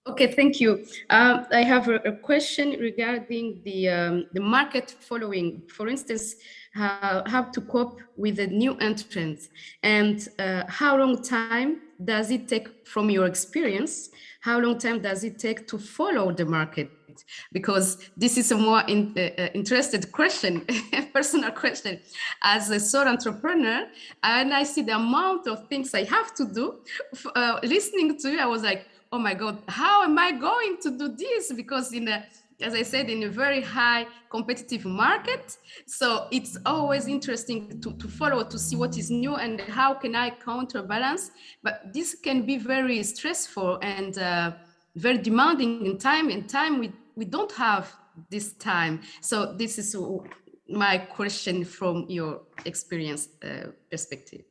Okay, thank you. I have a question regarding the market following. For instance, how to cope with the new entrants, and how long time does it take from your experience? How long time does it take to follow the market? Because this is a more interested question, personal question. As a sole entrepreneur, and I see the amount of things I have to do. Listening to you, I was like, oh my God, how am I going to do this? Because as I said, in a very high competitive market. So it's always interesting to follow, to see what is new and how can I counterbalance. But this can be very stressful and very demanding in time. In time, we don't have this time. So this is my question from your experience perspective.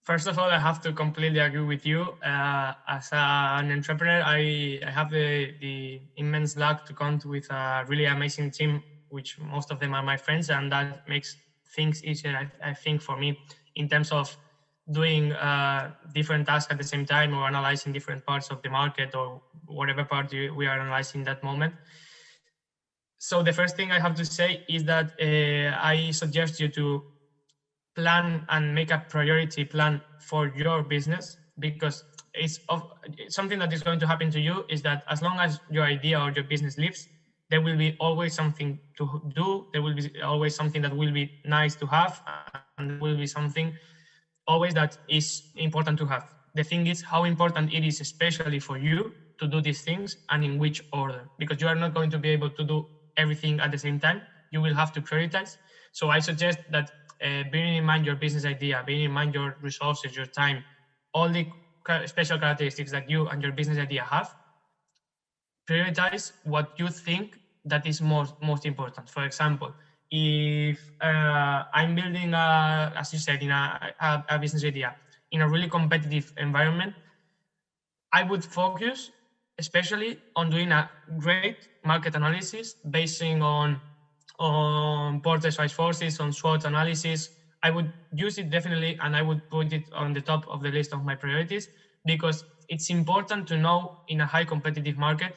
First of all, I have to completely agree with you. As an entrepreneur, I have the immense luck to come with a really amazing team, which most of them are my friends, and that makes things easier, I think, for me in terms of doing different tasks at the same time or analyzing different parts of the market or whatever part we are analyzing that moment. So the first thing I have to say is that I suggest you to plan and make a priority plan for your business, because it's something that is going to happen to you is that as long as your idea or your business lives, there will be always something to do. There will be always something that will be nice to have, and there will be something always that is important to have. The thing is how important it is, especially for you, to do these things and in which order, because you are not going to be able to do everything at the same time. You will have to prioritize. So I suggest that bearing in mind your business idea, bearing in mind your resources, your time, all the special characteristics that you and your business idea have, prioritize what you think that is most important. For example, if I'm building, as you said, in a business idea in a really competitive environment, I would focus especially on doing a great market analysis, basing on Porter size forces, on SWOT analysis. I would use it definitely, and I would put it on the top of the list of my priorities, because it's important to know in a high competitive market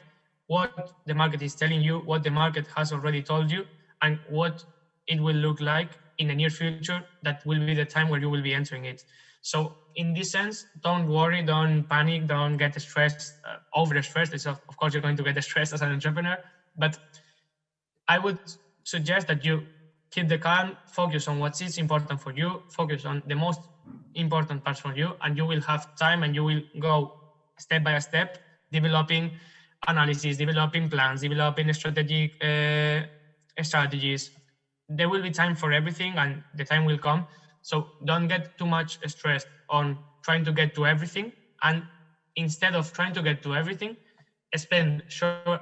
what the market is telling you, what the market has already told you, and what it will look like in the near future. That will be the time where you will be entering it. So in this sense, don't worry, don't panic, don't get stressed, overstressed. Of course, you're going to get stressed as an entrepreneur, but I would suggest that you keep the calm, focus on what is important for you, focus on the most important parts for you, and you will have time and you will go step by step, developing analysis, developing plans, developing strategic strategies. There will be time for everything and the time will come. So don't get too much stressed on trying to get to everything. And instead of trying to get to everything, spend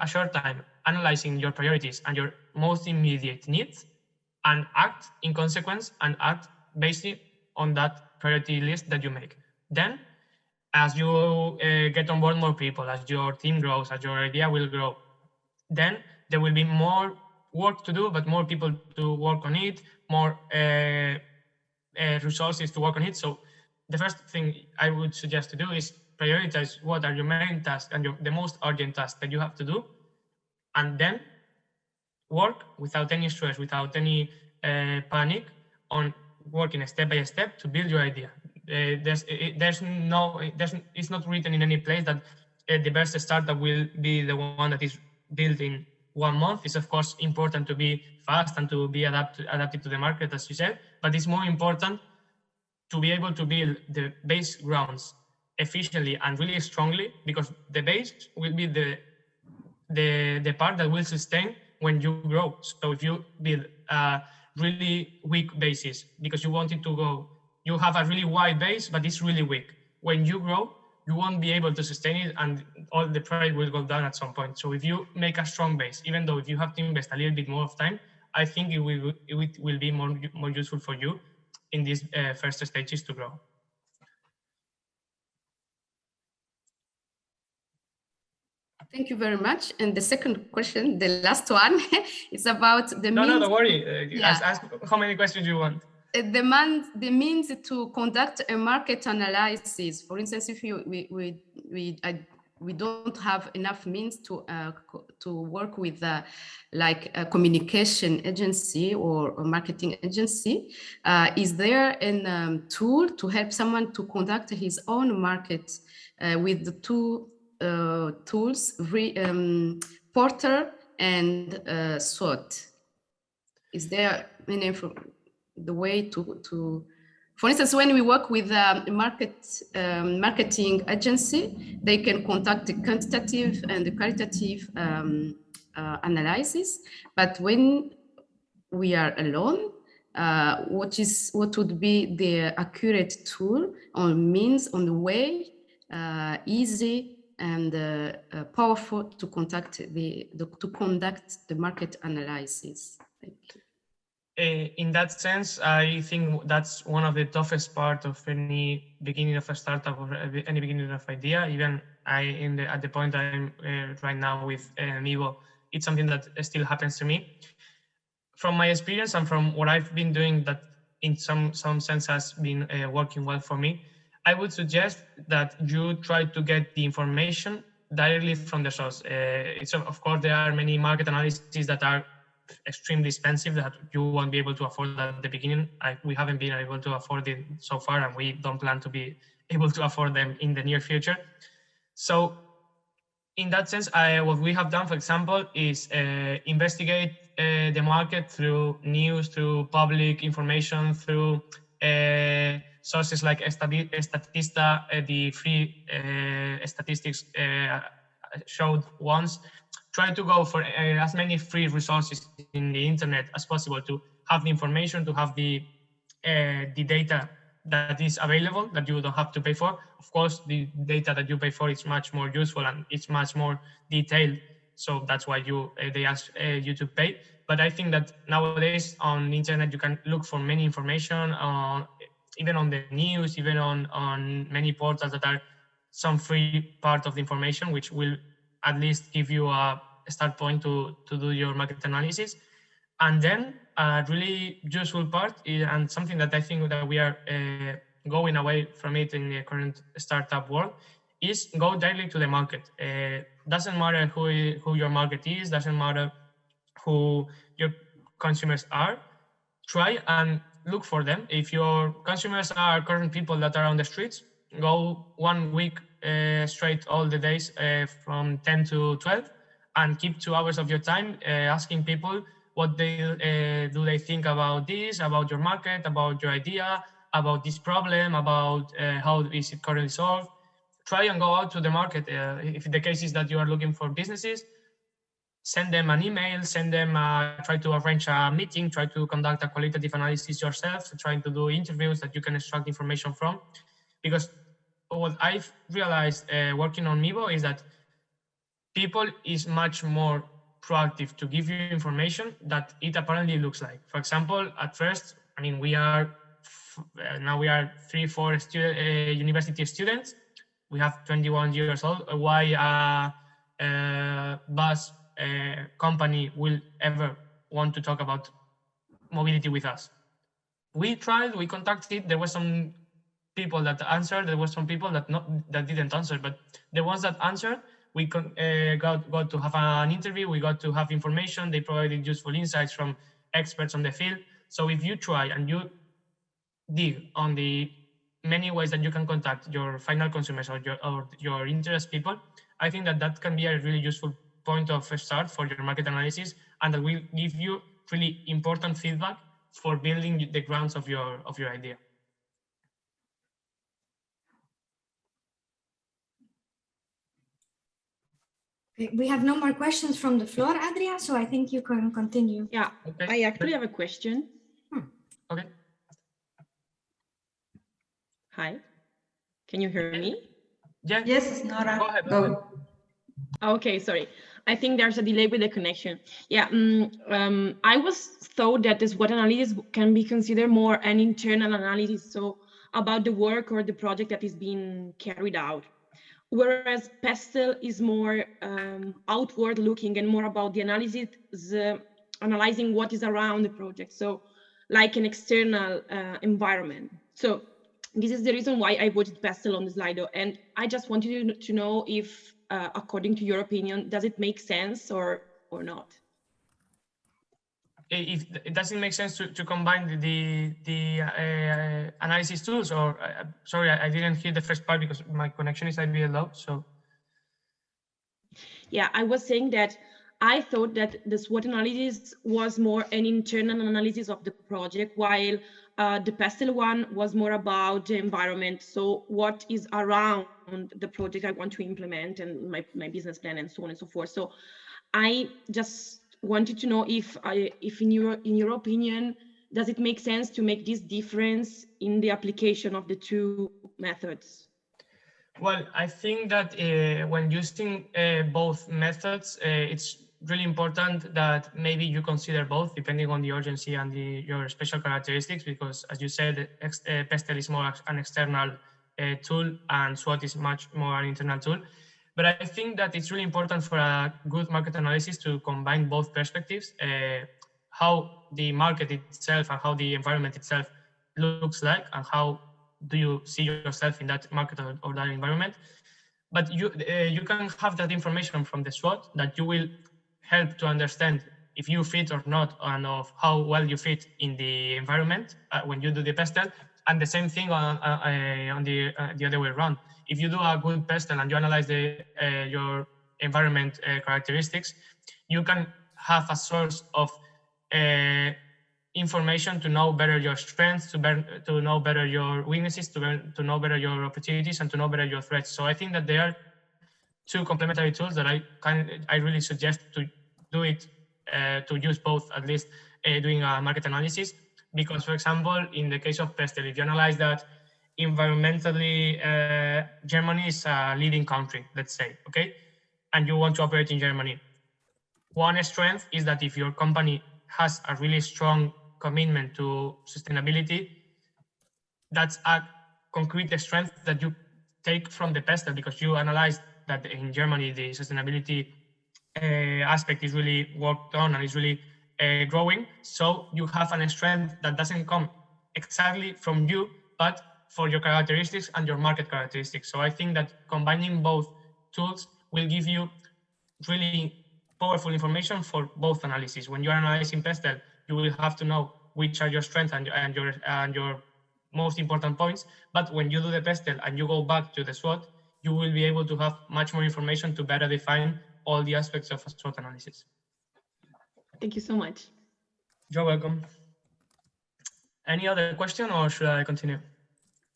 a short time analyzing your priorities and your most immediate needs, and act in consequence and act based on that priority list that you make. Then, as you get on board more people, as your team grows, as your idea will grow, then there will be more work to do, but more people to work on it, more resources to work on it. So the first thing I would suggest to do is prioritize what are your main tasks and the most urgent tasks that you have to do, and then work without any stress, without any panic, on working step by step to build your idea. It's not written in any place that the best startup will be the one that is built in 1 month. It's of course important to be fast and to be adapted to the market, as you said, but it's more important to be able to build the base grounds efficiently and really strongly, because the base will be the part that will sustain when you grow. So if you build a really weak basis because you want it to go, you have a really wide base, but it's really weak. When you grow, you won't be able to sustain it, and all the price will go down at some point. So if you make a strong base, even though if you have to invest a little bit more of time, I think it will be more useful for you in these first stages to grow. Thank you very much. And the second question, the last one, is about the means. No, don't worry. Ask how many questions you want. The means to conduct a market analysis. For instance, if we don't have enough means to work with like a communication agency or a marketing agency. Is there a tool to help someone to conduct his own market with the two tools, Porter and SWOT? Is there the way to for instance, when we work with a marketing agency, they can conduct the quantitative and the qualitative analysis. But when we are alone, what would be the accurate tool or means on the way, easy and powerful to conduct the market analysis? Thank you. In that sense, I think that's one of the toughest part of any beginning of a startup or any beginning of idea. Even at the point I'm right now with Miivo, it's something that still happens to me. From my experience and from what I've been doing, that in some sense has been working well for me, I would suggest that you try to get the information directly from the source. Of course, there are many market analyses that are extremely expensive that you won't be able to afford at the beginning. We haven't been able to afford it so far, and we don't plan to be able to afford them in the near future. So in that sense, what we have done, for example, is investigate the market through news, through public information, through sources like Statista, the free statistics showed once. Try to go for as many free resources in the internet as possible to have the information, to have the data that is available that you don't have to pay for. Of course, the data that you pay for is much more useful and it's much more detailed. So that's why they ask you to pay. But I think that nowadays on the internet, you can look for many information, even on the news, even on many portals that are some free part of the information, which will at least give you a start point to do your market analysis. And then a really useful part and something that I think that we are going away from it in the current startup world is go directly to the market. Doesn't matter who your market is, doesn't matter who your consumers are. Try and look for them. If your consumers are current people that are on the streets, go 1 week straight all the days from 10 to 12 and keep 2 hours of your time asking people what do they think about this, about your market, about your idea, about this problem, about how is it currently solved. Try and go out to the market. If the case is that you are looking for businesses, send them an email, try to arrange a meeting, try to conduct a qualitative analysis yourself, trying to do interviews that you can extract information from. Because what I've realized working on Miivo is that people is much more proactive to give you information that it apparently looks like. For example, at first, I mean, now we are 3-4 university students. We have 21 years old. Why a bus company will ever want to talk about mobility with us? We tried, we contacted, there were some people that answered, there were some people that didn't answer, but the ones that answered, we got to have an interview, we got to have information, they provided useful insights from experts on the field. So if you try and you dig on the many ways that you can contact your final consumers or your interest people, I think that can be a really useful point of start for your market analysis, and that will give you really important feedback for building the grounds of your idea. We have no more questions from the floor, Adrià, so I think you can continue. Yeah, okay. I actually have a question. Okay. Hi, can you hear me? Yeah. Yes, Nora. Go ahead. Go. Okay, sorry. I think there's a delay with the connection. Yeah, I was thought that this SWOT analysis can be considered more an internal analysis, so about the work or the project that is being carried out. Whereas PESTEL is more outward looking and more about the analysis, analyzing what is around the project. So like an external environment. So This is the reason why I voted pastel on the Slido. And I just wanted to know if, according to your opinion, does it make sense or not? If it doesn't make sense to combine the analysis tools, or sorry, I didn't hear the first part because my connection is a bit low. So yeah, I was saying that I thought that the SWOT analysis was more an internal analysis of the project, while the pastel one was more about the environment. So what is around the project I want to implement and my business plan and so on and so forth. So I just wanted to know if in your opinion, does it make sense to make this difference in the application of the two methods? well, I think that when using both methods, it's really important that maybe you consider both depending on the urgency and your special characteristics, because as you said, pastel is more an external tool and SWOT is much more an internal tool. But I think that it's really important for a good market analysis to combine both perspectives, how the market itself and how the environment itself looks like, and how do you see yourself in that market or that environment. But you can have that information from the SWOT that you will help to understand if you fit or not, and of how well you fit in the environment when you do the pastel. And the same thing on the other way around. If you do a good pastel and you analyze your environment characteristics, you can have a source of information to know better your strengths, to know better your weaknesses, to know better your opportunities, and to know better your threats. So I think that there are two complementary tools that I really suggest to do it, to use both, at least doing a market analysis. Because, for example, in the case of pastel, if you analyze that environmentally, Germany is a leading country, let's say, okay, and you want to operate in Germany. One strength is that if your company has a really strong commitment to sustainability, that's a concrete strength that you take from the pastel, because you analyze that in Germany the sustainability aspect is really worked on and is really growing. So you have a strength that doesn't come exactly from you, but for your characteristics and your market characteristics. So I think that combining both tools will give you really powerful information for both analyses. When you're analyzing pastel, you will have to know which are your strengths and your most important points. But when you do the pastel and you go back to the SWOT, you will be able to have much more information to better define all the aspects of a SWOT analysis. Thank you so much. You're welcome. Any other question, or should I continue?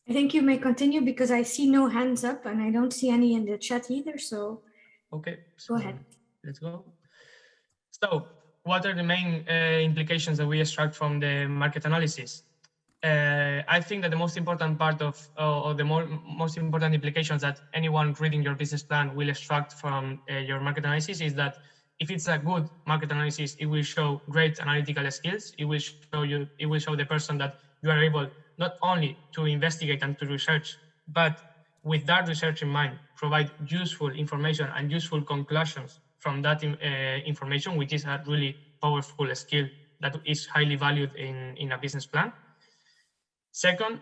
I think you may continue because I see no hands up and I don't see any in the chat either. So okay, so go ahead. Let's go. So what are the main implications that we extract from the market analysis? I think that the most important part or the most important implications that anyone reading your business plan will extract from your market analysis is that if it's a good market analysis, it will show great analytical skills. It will show the person that you are able not only to investigate and to research, but with that research in mind, provide useful information and useful conclusions from that information, which is a really powerful skill that is highly valued in a business plan. Second,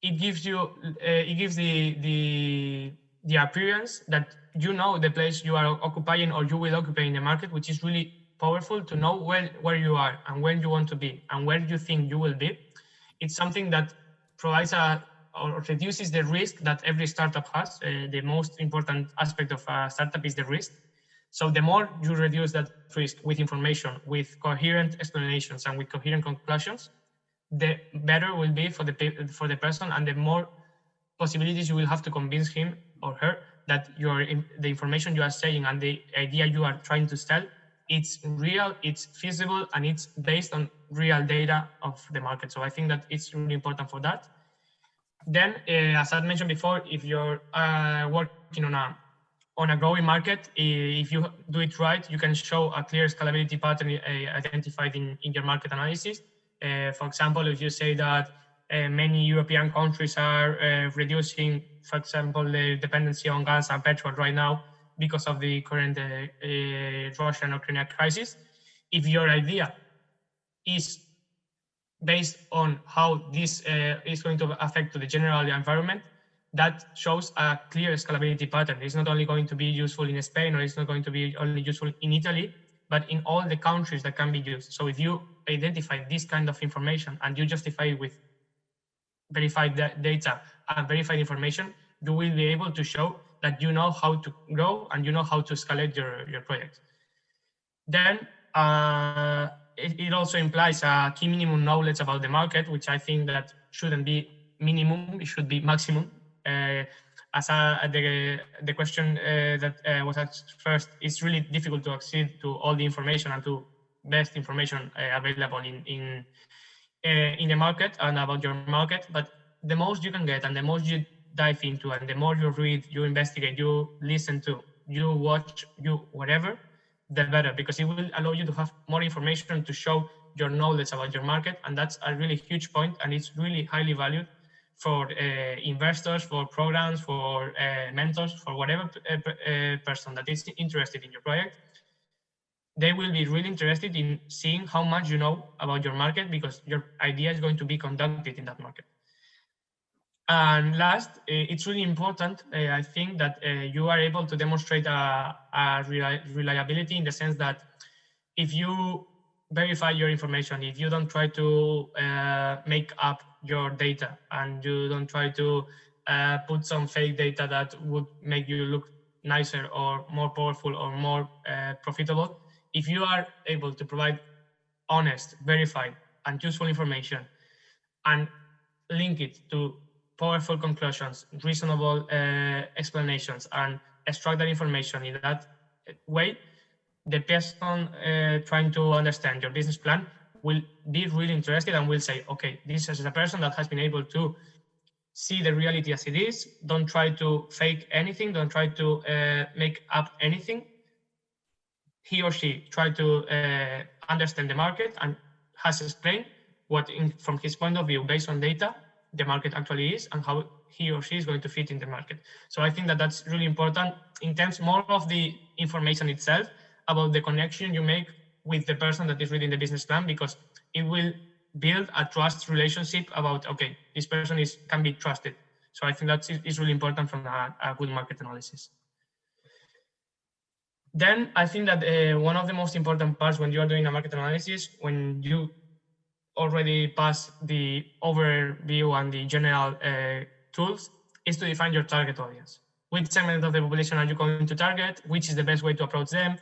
it gives the appearance that you know the place you are occupying or you will occupy in the market, which is really powerful to know where you are and where you want to be and where you think you will be. It's something that provides or reduces the risk that every startup has. The most important aspect of a startup is the risk. So the more you reduce that risk with information, with coherent explanations and with coherent conclusions, the better it will be for the person, and the more possibilities you will have to convince him or her that the information you are saying and the idea you are trying to sell, it's real, it's feasible, and it's based on real data of the market. So I think that it's really important for that. Then, as I mentioned before, if you're working on a growing market, if you do it right, you can show a clear scalability pattern identified in your market analysis. For example, if you say that many European countries are reducing, for example, the dependency on gas and petrol right now because of the current Russian-Ukrainian crisis, if your idea is based on how this is going to affect to the general environment, that shows a clear scalability pattern. It's not only going to be useful in Spain, or it's not going to be only useful in Italy, but in all the countries that can be used. So if you identify this kind of information and you justify it with verified data and verified information, you will be able to show that you know how to grow and you know how to scale your project. Then it also implies a key minimum knowledge about the market, which I think that shouldn't be minimum, it should be maximum. As the question that was asked first, it's really difficult to accede to all the information and to best information available in the market and about your market. But the most you can get and the most you dive into and the more you read, you investigate, you listen to, you watch, you whatever, the better, because it will allow you to have more information to show your knowledge about your market. And that's a really huge point, and it's really highly valued for investors, for programs, for mentors, for whatever person that is interested in your project. They will be really interested in seeing how much you know about your market, because your idea is going to be conducted in that market. And last, it's really important, I think, that you are able to demonstrate a reliability, in the sense that if you verify your information, if you don't try to make up your data and you don't try to put some fake data that would make you look nicer or more powerful or more profitable, if you are able to provide honest, verified, and useful information and link it to powerful conclusions, reasonable explanations, and extract that information in that way, the person trying to understand your business plan will be really interested and will say, okay, this is a person that has been able to see the reality as it is. Don't try to fake anything. Don't try to make up anything. He or she tried to understand the market and has explained what, from his point of view, based on data, the market actually is, and how he or she is going to fit in the market. So I think that that's really important in terms more of the information itself, about the connection you make with the person that is reading the business plan, because it will build a trust relationship about, okay, this person can be trusted. So I think that is really important from a good market analysis. Then I think that one of the most important parts when you are doing a market analysis, when you already pass the overview and the general tools, is to define your target audience. Which segment of the population are you going to target? Which is the best way to approach them?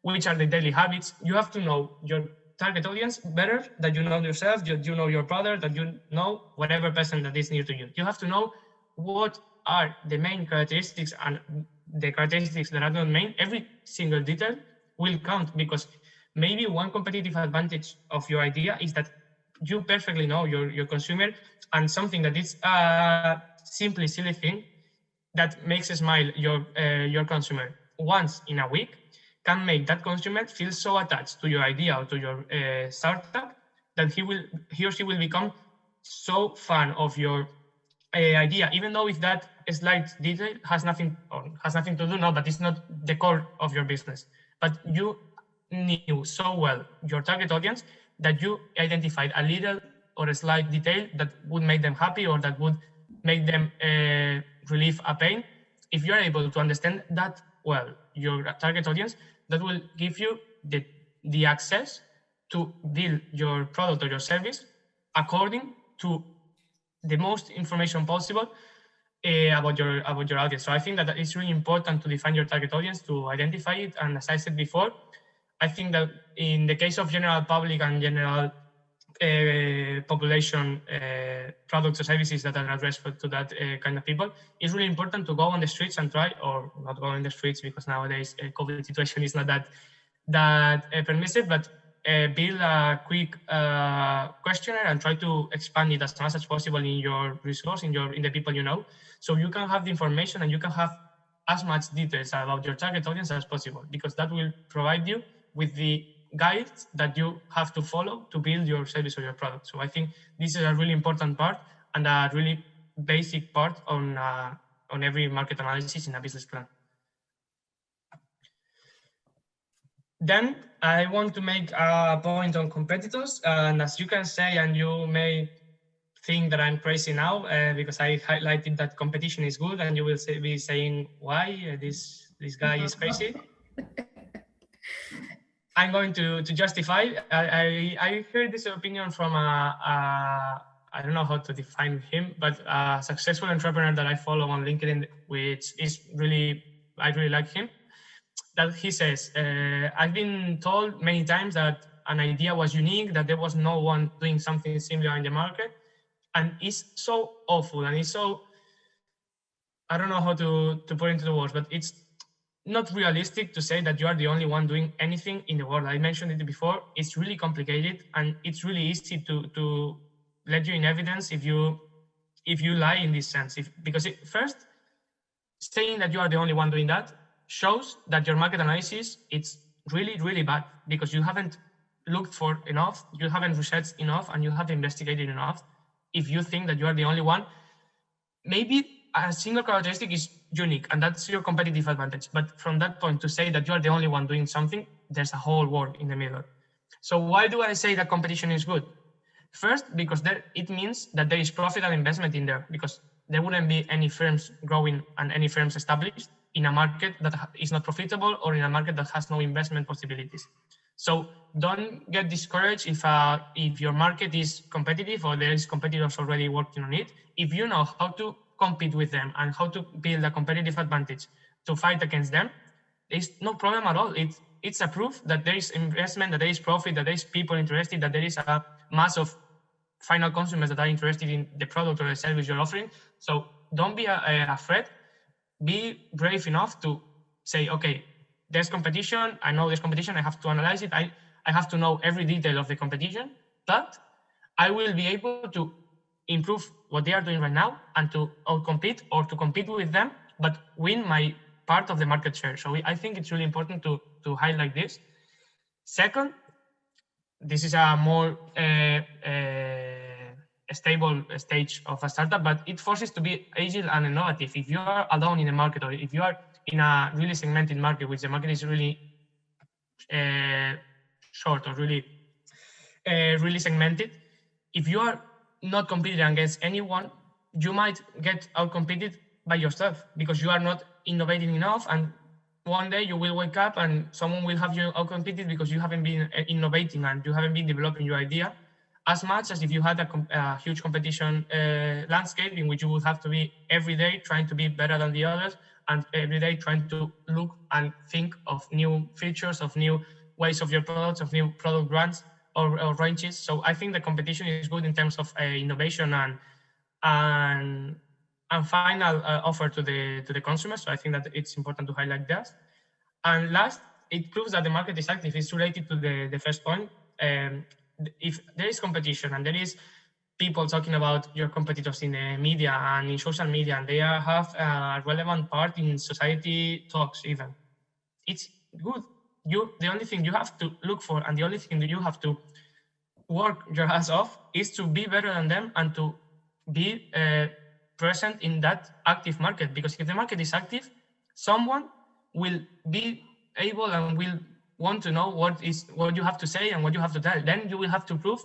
Which are the daily habits? You have to know your target audience better than you know yourself, you know your brother, that you know whatever person that is near to you. You have to know what are the main characteristics, and the characteristics that are not main. Every single detail will count, because maybe one competitive advantage of your idea is that you perfectly know your consumer, and something that is a simply silly thing that makes smile your consumer once in a week can make that consumer feel so attached to your idea or to your startup that he or she will become so fan of your idea, even though if that slight detail has nothing to do, no, but it's not the core of your business. But you knew so well your target audience that you identified a little or a slight detail that would make them happy, or that would make them relieve a pain. If you're able to understand that well, your target audience, that will give you the access to build your product or your service according to the most information possible about your audience. So I think that it's really important to define your target audience, to identify it. And as I said before, I think that in the case of general public and general population products or services that are addressed to that kind of people, it's really important to go on the streets and try, or not go on the streets because nowadays COVID situation is not that permissive, but build a quick questionnaire and try to expand it as much as possible in your resource, in the people you know, so you can have the information and you can have as much details about your target audience as possible, because that will provide you with the guides that you have to follow to build your service or your product. So I think this is a really important part and a really basic part on every market analysis in a business plan. Then I want to make a point on competitors, and as you can say, and you may think that I'm crazy now because I highlighted that competition is good, and you will be saying why this guy is crazy. I'm going to justify. I heard this opinion from I don't know how to define him, but a successful entrepreneur that I follow on LinkedIn, which is really, I really like him. That he says, I've been told many times that an idea was unique, that there was no one doing something similar in the market, and it's so awful, and it's so, I don't know how to put it into the words, but it's not realistic to say that you are the only one doing anything in the world. I mentioned it before. It's really complicated, and it's really easy to let you in evidence if you lie in this sense. Because first, saying that you are the only one doing that shows that your market analysis it's really, really bad, because you haven't looked for enough, you haven't researched enough, and you haven't investigated enough. If you think that you are the only one, maybe a single characteristic is unique, and that's your competitive advantage. But from that point to say that you are the only one doing something, there's a whole world in the middle. So why do I say that competition is good? First, because it means that there is profit and investment in there, because there wouldn't be any firms growing and any firms established in a market that is not profitable, or in a market that has no investment possibilities. So don't get discouraged if your market is competitive or there is competitors already working on it. If you know how to compete with them and how to build a competitive advantage to fight against them, there's no problem at all. It's a proof that there is investment, that there is profit, that there is people interested, that there is a mass of final consumers that are interested in the product or the service you're offering. So don't be afraid. Be brave enough to say, okay, there's competition. I know there's competition. I have to analyze it. I have to know every detail of the competition, but I will be able to improve what they are doing right now and to outcompete or to compete with them, but win my part of the market share. So I think it's really important to highlight this. Second, this is a more stable stage of a startup, but it forces to be agile and innovative. If you are alone in the market, or if you are in a really segmented market, which the market is really short or really segmented, if you are not competing against anyone, you might get outcompeted by yourself because you are not innovating enough, and one day you will wake up and someone will have you outcompeted because you haven't been innovating and you haven't been developing your idea as much as if you had a huge competition landscape in which you would have to be every day trying to be better than the others, and every day trying to look and think of new features, of new ways of your products, of new product brands or ranges. So I think the competition is good in terms of innovation and final offer to the consumers. So I think that it's important to highlight that. And last, it proves that the market is active. It's related to the first point. If there is competition and there is people talking about your competitors in the media and in social media, and they have a relevant part in society talks even, it's good. The only thing you have to look for and the only thing that you have to work your ass off is to be better than them and to be present in that active market. Because if the market is active, someone will be able and will want to know what you have to say and what you have to tell. Then you will have to prove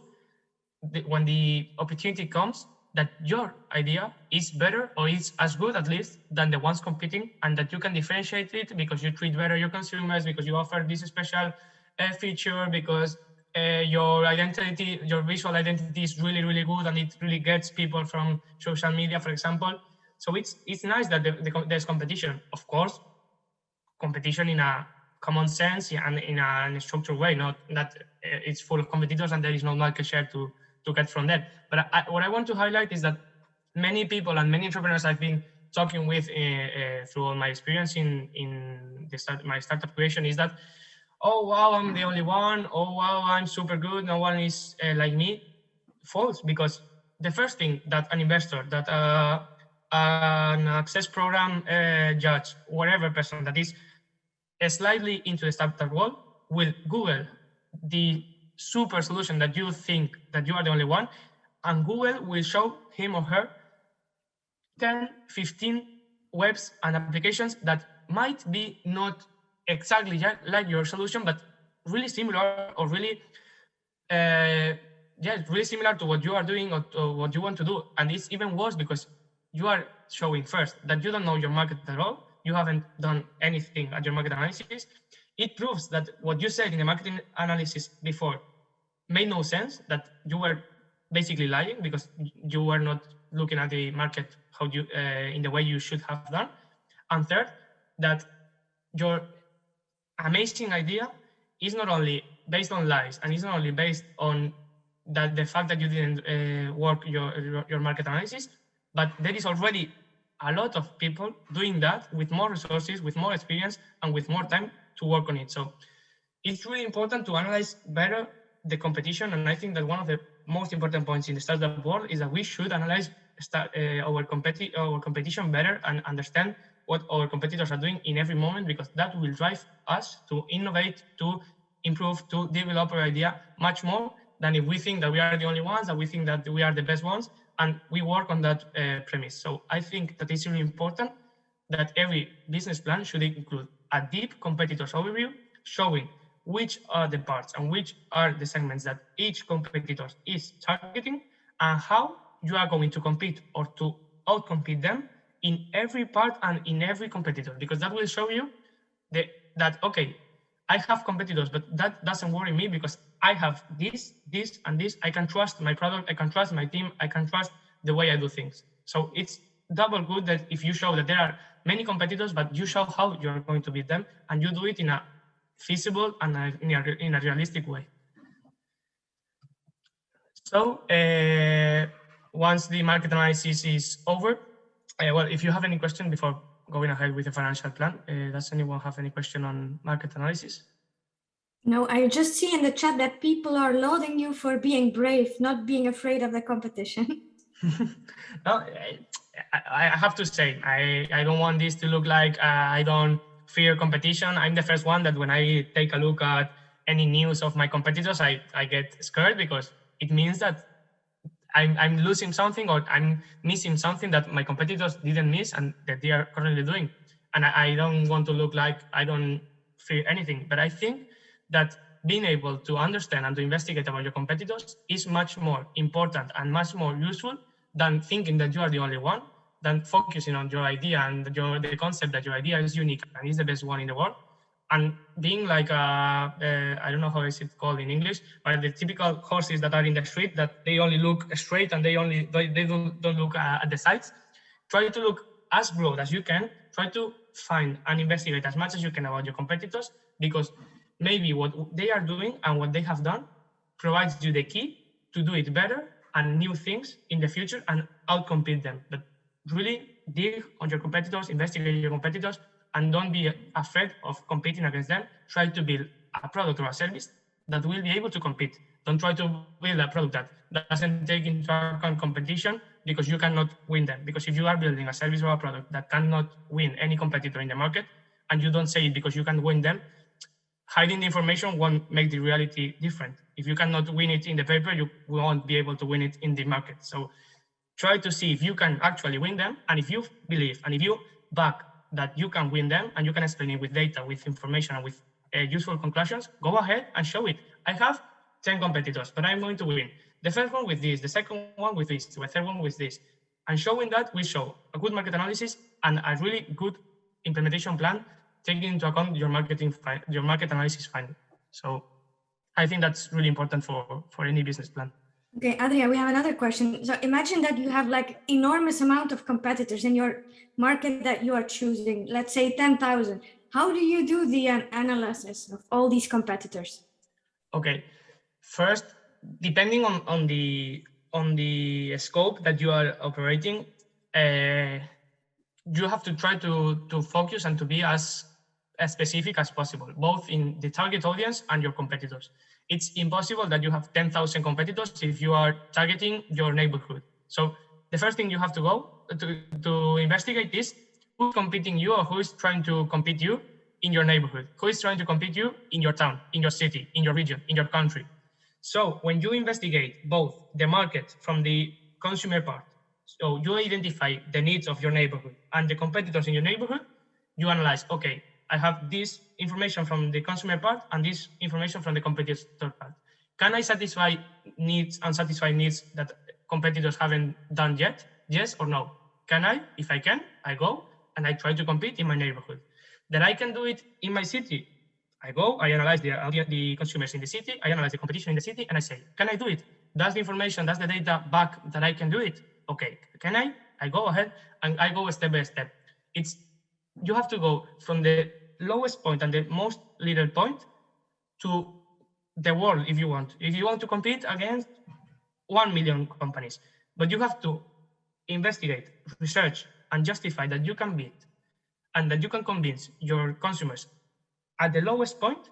that when the opportunity comes that your idea is better, or is as good at least, than the ones competing, and that you can differentiate it because you treat better your consumers, because you offer this special feature, because your identity, your visual identity is really, really good and it really gets people from social media, for example. So it's nice that there's competition. Of course, competition in a common sense and in a structured way, not that it's full of competitors and there is no market share to get from that. But what I want to highlight is that many people and many entrepreneurs I've been talking with through all my experience in my startup creation is that, oh wow, I'm the only one, oh wow, I'm super good, no one is like me. False, because the first thing that an investor, that an access program judge, whatever person that is slightly into the startup world will Google the super solution that you think that you are the only one, and Google will show him or her 10, 15 webs and applications that might be not exactly like your solution, but really similar or really, really similar to what you are doing or to what you want to do. And it's even worse because you are showing first that you don't know your market at all. You haven't done anything at your market analysis. It proves that what you said in the marketing analysis before made no sense, that you were basically lying because you were not looking at the market how you in the way you should have done. And third, that your amazing idea is not only based on lies and it's not only based on that the fact that you didn't work your market analysis, but there is already a lot of people doing that with more resources, with more experience, and with more time to work on it. So it's really important to analyze better the competition. And I think that one of the most important points in the startup world is that we should analyze our competition better and understand what our competitors are doing in every moment, because that will drive us to innovate, to improve, to develop our idea much more than if we think that we are the only ones, that we think that we are the best ones, and we work on that premise. So I think that it's really important that every business plan should include a deep competitors overview, showing which are the parts and which are the segments that each competitor is targeting, and how you are going to compete or to outcompete them in every part and in every competitor, because that will show you that, okay, I have competitors, but that doesn't worry me because I have this, and this. I can trust my product, I can trust my team, I can trust the way I do things. So it's double good that if you show that there are many competitors, but you show how you're going to beat them, and you do it in a feasible and in a realistic way. So once the market analysis is over, well, if you have any question before going ahead with the financial plan, does anyone have any question on market analysis? No, I just see in the chat that people are lauding you for being brave, not being afraid of the competition. No, I have to say, I don't want this to look like I don't fear competition. I'm the first one that when I take a look at any news of my competitors, I get scared, because it means that I'm losing something or I'm missing something that my competitors didn't miss and that they are currently doing. And I don't want to look like I don't fear anything. But I think that being able to understand and to investigate about your competitors is much more important and much more useful than thinking that you are the only one, than focusing on your idea and the concept that your idea is unique and is the best one in the world. And being like, I don't know how is it called in English, but the typical horses that are in the street, that they only look straight and they don't look at the sides. Try to look as broad as you can. Try to find and investigate as much as you can about your competitors, because maybe what they are doing and what they have done provides you the key to do it better and new things in the future and outcompete them. But really dig on your competitors, investigate your competitors, and don't be afraid of competing against them. Try to build a product or a service that will be able to compete. Don't try to build a product that doesn't take into account competition, because you cannot win them. Because if you are building a service or a product that cannot win any competitor in the market, and you don't say it because you can win them, hiding the information won't make the reality different. If you cannot win it in the paper, you won't be able to win it in the market. So try to see if you can actually win them. And if you believe and if you back that you can win them and you can explain it with data, with information, and with useful conclusions, go ahead and show it. I have 10 competitors, but I'm going to win. The first one with this, the second one with this, the third one with this. And showing that, we show a good market analysis and a really good implementation plan, taking into account your market analysis finding. So I think that's really important for any business plan. Okay, Adrià, we have another question. So imagine that you have like enormous amount of competitors in your market that you are choosing, let's say 10,000. How do you do the analysis of all these competitors? Okay, first, depending on the scope that you are operating, you have to try to focus and to be as specific as possible, both in the target audience and your competitors. It's impossible that you have 10,000 competitors if you are targeting your neighborhood. So the first thing you have to go to investigate is who's competing you or who is trying to compete you in your neighborhood, who is trying to compete you in your town, in your city, in your region, in your country. So when you investigate both the market from the consumer part, so you identify the needs of your neighborhood and the competitors in your neighborhood, you analyze, okay, I have this information from the consumer part and this information from the competitor part. Can I satisfy needs, unsatisfied needs that competitors haven't done yet? Yes or no? Can I? If I can, I go and I try to compete in my neighborhood. That I can do it in my city. I go, I analyze the consumers in the city, I analyze the competition in the city, and I say, can I do it? Does the information, does the data back that I can do it? Okay, can I? I go ahead and I go step by step. You have to go from the lowest point and the most little point to the world if you want. If you want to compete against 1 million companies, but you have to investigate, research, and justify that you can beat and that you can convince your consumers at the lowest point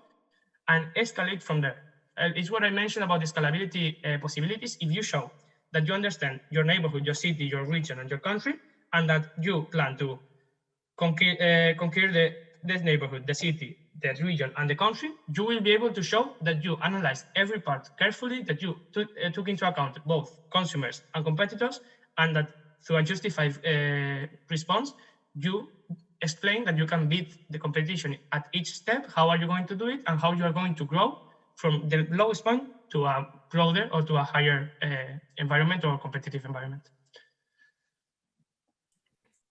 and escalate from there. It's what I mentioned about the scalability possibilities. If you show that you understand your neighborhood, your city, your region, and your country, and that you plan to conquer this neighborhood, the city, the region, and the country, you will be able to show that you analyzed every part carefully, that you took into account both consumers and competitors, and that through a justified response, you explain that you can beat the competition at each step. How are you going to do it, and how you are going to grow from the lowest point to a broader or to a higher environment or competitive environment.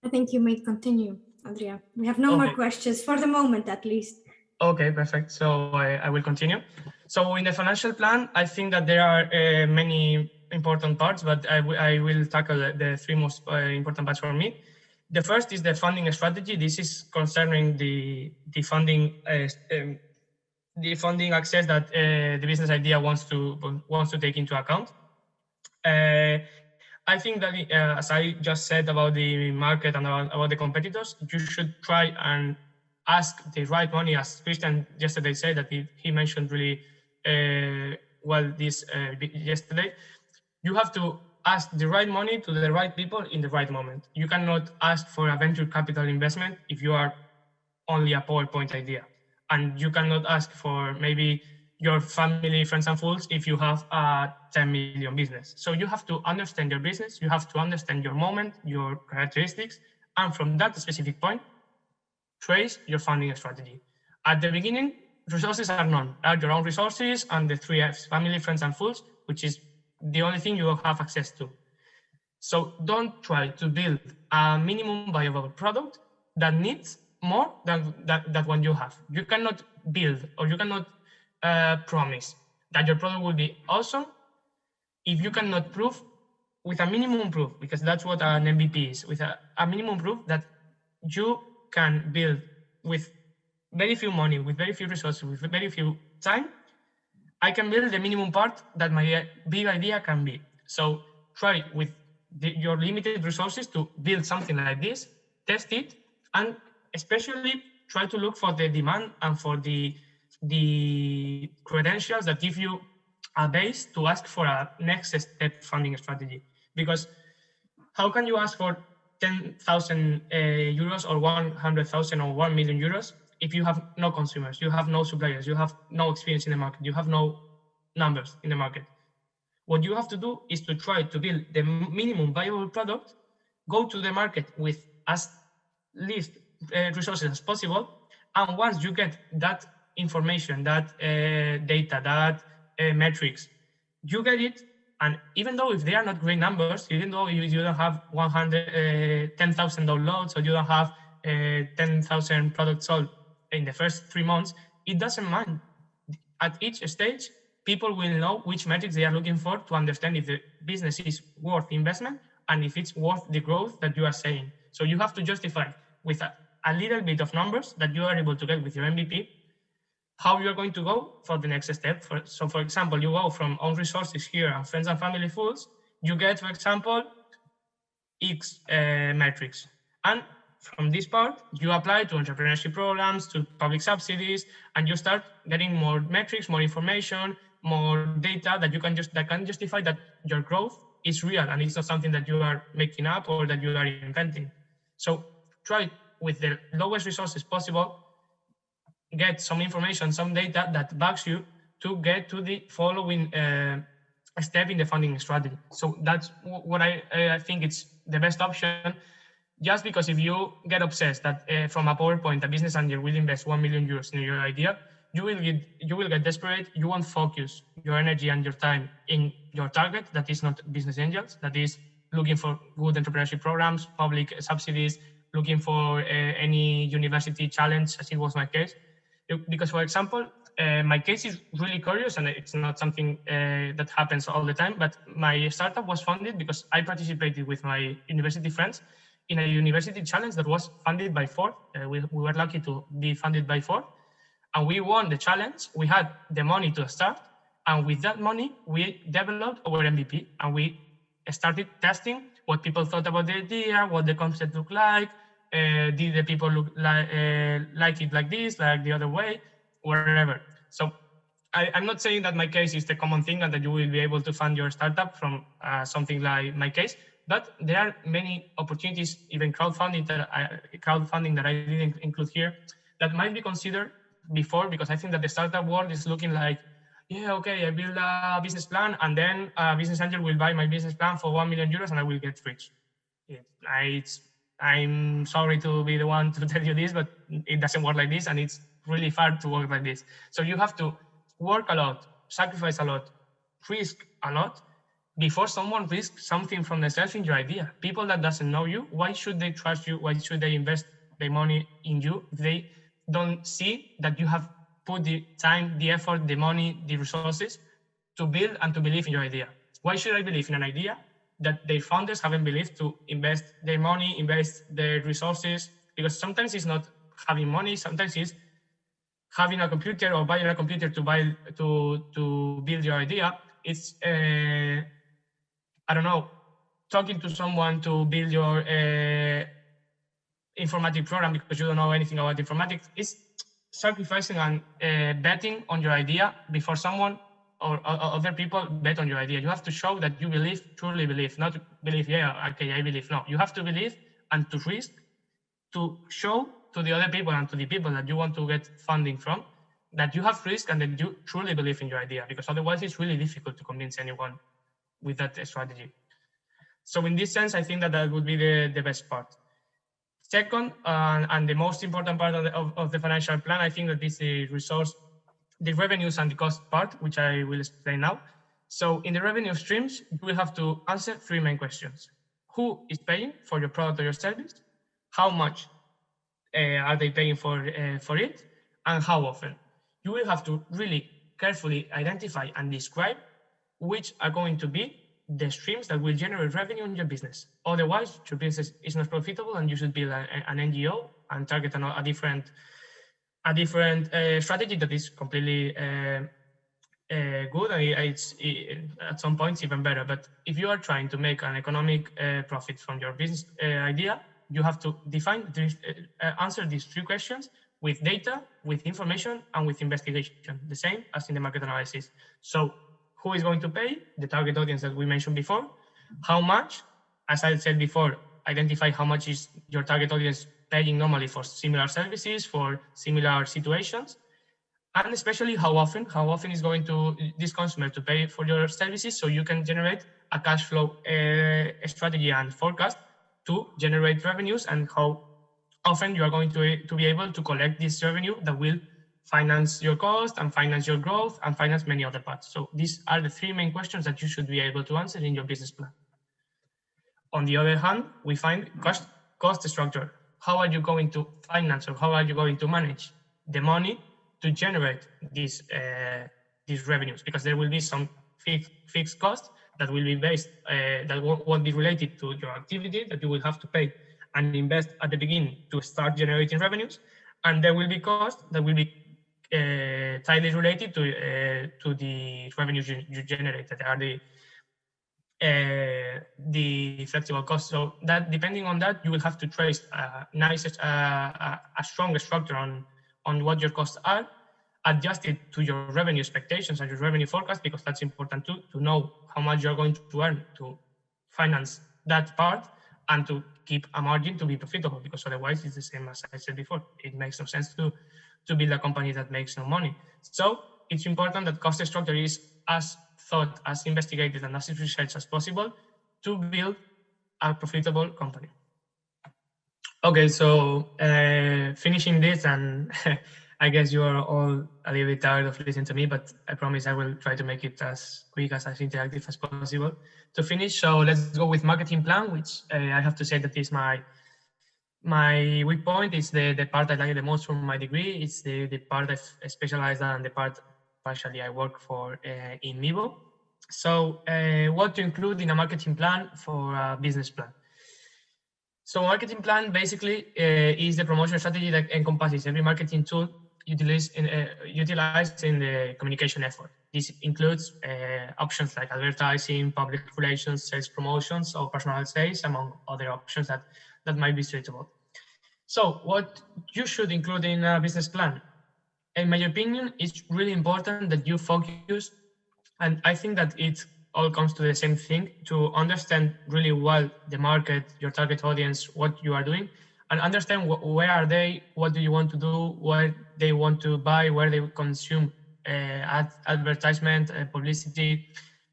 I think you may continue, Adrià. We have no more questions for the moment, at least. Okay, perfect. So I will continue. So in the financial plan, I think that there are many important parts, but I will tackle the three most important parts for me. The first is the funding strategy. This is concerning the funding access that the business idea wants to take into account. I think that as I just said about the market and about the competitors, you should try and ask the right money, as Christian yesterday said, that he mentioned really well this yesterday. You have to ask the right money to the right people in the right moment. You cannot ask for a venture capital investment if you are only a PowerPoint idea. And you cannot ask for maybe your family, friends and fools if you have a 10 million business. So you have to understand your business, you have to understand your moment, your characteristics, and from that specific point, trace your funding strategy. At the beginning, resources are none, are your own resources and the 3 Fs, family, friends and fools, which is the only thing you will have access to. So don't try to build a minimum viable product that needs more than that one you have. You cannot build or you cannot promise that your product will be awesome if you cannot prove with a minimum proof, because that's what an MVP is, with a minimum proof that you can build with very few money, with very few resources, with very few time. I can build the minimum part that my big idea can be. So try with your limited resources to build something like this, test it, and especially try to look for the demand and for the credentials that give you a base to ask for a next step funding strategy. Because how can you ask for 10,000 euros or 100,000 or 1 million euros if you have no consumers, you have no suppliers, you have no experience in the market, you have no numbers in the market? What you have to do is to try to build the minimum viable product, go to the market with as least resources as possible, and once you get that information, that data, that metrics, you get it. And even though if they are not great numbers, even though you don't have 10,000 downloads or you don't have 10,000 products sold in the first 3 months, it doesn't mind. At each stage, people will know which metrics they are looking for to understand if the business is worth investment and if it's worth the growth that you are saying. So you have to justify with a little bit of numbers that you are able to get with your MVP, how you're going to go for the next step. So for example, you go from own resources here and friends and family fools, you get, for example, X metrics. And from this part, you apply to entrepreneurship programs, to public subsidies, and you start getting more metrics, more information, more data that can justify that your growth is real and it's not something that you are making up or that you are inventing. So try with the lowest resources possible, get some information, some data that backs you to get to the following step in the funding strategy. So that's what I think it's the best option. just because if you get obsessed that from a PowerPoint, a business angel will invest 1 million euros in your idea, you will get desperate. You won't focus your energy and your time in your target. That is not business angels. That is looking for good entrepreneurship programs, public subsidies, looking for any university challenge, as it was my case. Because, for example, my case is really curious, and it's not something that happens all the time, but my startup was funded because I participated with my university friends in a university challenge that was funded by Ford. We were lucky to be funded by Ford, and we won the challenge. We had the money to start, and with that money, we developed our MVP, and we started testing what people thought about the idea, what the concept looked like, did the people look like it like this, like the other way, wherever. So I'm not saying that my case is the common thing and that you will be able to fund your startup from something like my case, but there are many opportunities, even crowdfunding that I didn't include here, that might be considered before, because I think that the startup world is looking like, yeah, okay, I build a business plan and then a business angel will buy my business plan for 1 million euros and I will get rich. I'm sorry to be the one to tell you this, but it doesn't work like this, and it's really hard to work like this. So you have to work a lot, sacrifice a lot, risk a lot before someone risks something from themselves in your idea. People that doesn't know you, why should they trust you? Why should they invest their money in you if they don't see that you have put the time, the effort, the money, the resources to build and to believe in your idea? Why should I believe in an idea that their founders haven't believed to invest their money, invest their resources? Because sometimes it's not having money, sometimes it's having a computer or buying a computer to build your idea. It's I don't know, talking to someone to build your informatic program because you don't know anything about informatics. It's sacrificing and betting on your idea before someone or other people bet on your idea. You have to show that you believe, truly believe, not believe, yeah, okay, I believe. No, you have to believe and to risk, to show to the other people and to the people that you want to get funding from that you have risk and that you truly believe in your idea, because otherwise it's really difficult to convince anyone with that strategy. So in this sense, I think that would be the best part. Second, and the most important part of the financial plan, I think that is the resource, the revenues and the cost part, which I will explain now. So in the revenue streams, you will have to answer three main questions. Who is paying for your product or your service? How much are they paying for it? And how often? You will have to really carefully identify and describe which are going to be the streams that will generate revenue in your business. Otherwise, your business is not profitable and you should build an NGO and target a different strategy that is completely good. It's at some points even better. But if you are trying to make an economic profit from your business idea, you have to define, answer these three questions with data, with information, and with investigation, the same as in the market analysis. So who is going to pay? The target audience that we mentioned before. How much? As I said before, identify how much is your target audience paying normally for similar services, for similar situations. And especially how often is going to this consumer to pay for your services, so you can generate a cash flow strategy and forecast to generate revenues, and how often you are going to be able to collect this revenue that will finance your cost and finance your growth and finance many other parts. So these are the three main questions that you should be able to answer in your business plan. On the other hand, we find cost structure. How are you going to finance, or how are you going to manage the money to generate these revenues? Because there will be some fixed costs that will be based, that won't be related to your activity, that you will have to pay and invest at the beginning to start generating revenues. And there will be costs that will be tightly related to the revenues you generate, that are the flexible costs. So that, depending on that, you will have to trace a strong structure on what your costs are, adjusted to your revenue expectations and your revenue forecast, because that's important too, to know how much you're going to earn to finance that part and to keep a margin to be profitable, because otherwise it's the same as I said before. It makes no sense to build a company that makes no money. So it's important that cost structure is as thought, as investigated, and as researched as possible to build a profitable company. Okay, so finishing this, and I guess you are all a little bit tired of listening to me, but I promise I will try to make it as quick, as interactive as possible. To finish, so let's go with marketing plan, which I have to say that is my weak point. It's the part I like the most from my degree. It's the part I specialize in, and the part partially I work for in Miivo. So what to include in a marketing plan for a business plan? So marketing plan basically is the promotion strategy that encompasses every marketing tool utilized in the communication effort. This includes options like advertising, public relations, sales promotions, or personal sales, among other options that might be suitable. So what you should include in a business plan? In my opinion, it's really important that you focus, and I think that it all comes to the same thing, to understand really well the market, your target audience, what you are doing, and understand where are they, what do you want to do, where they want to buy, where they consume advertisement, publicity,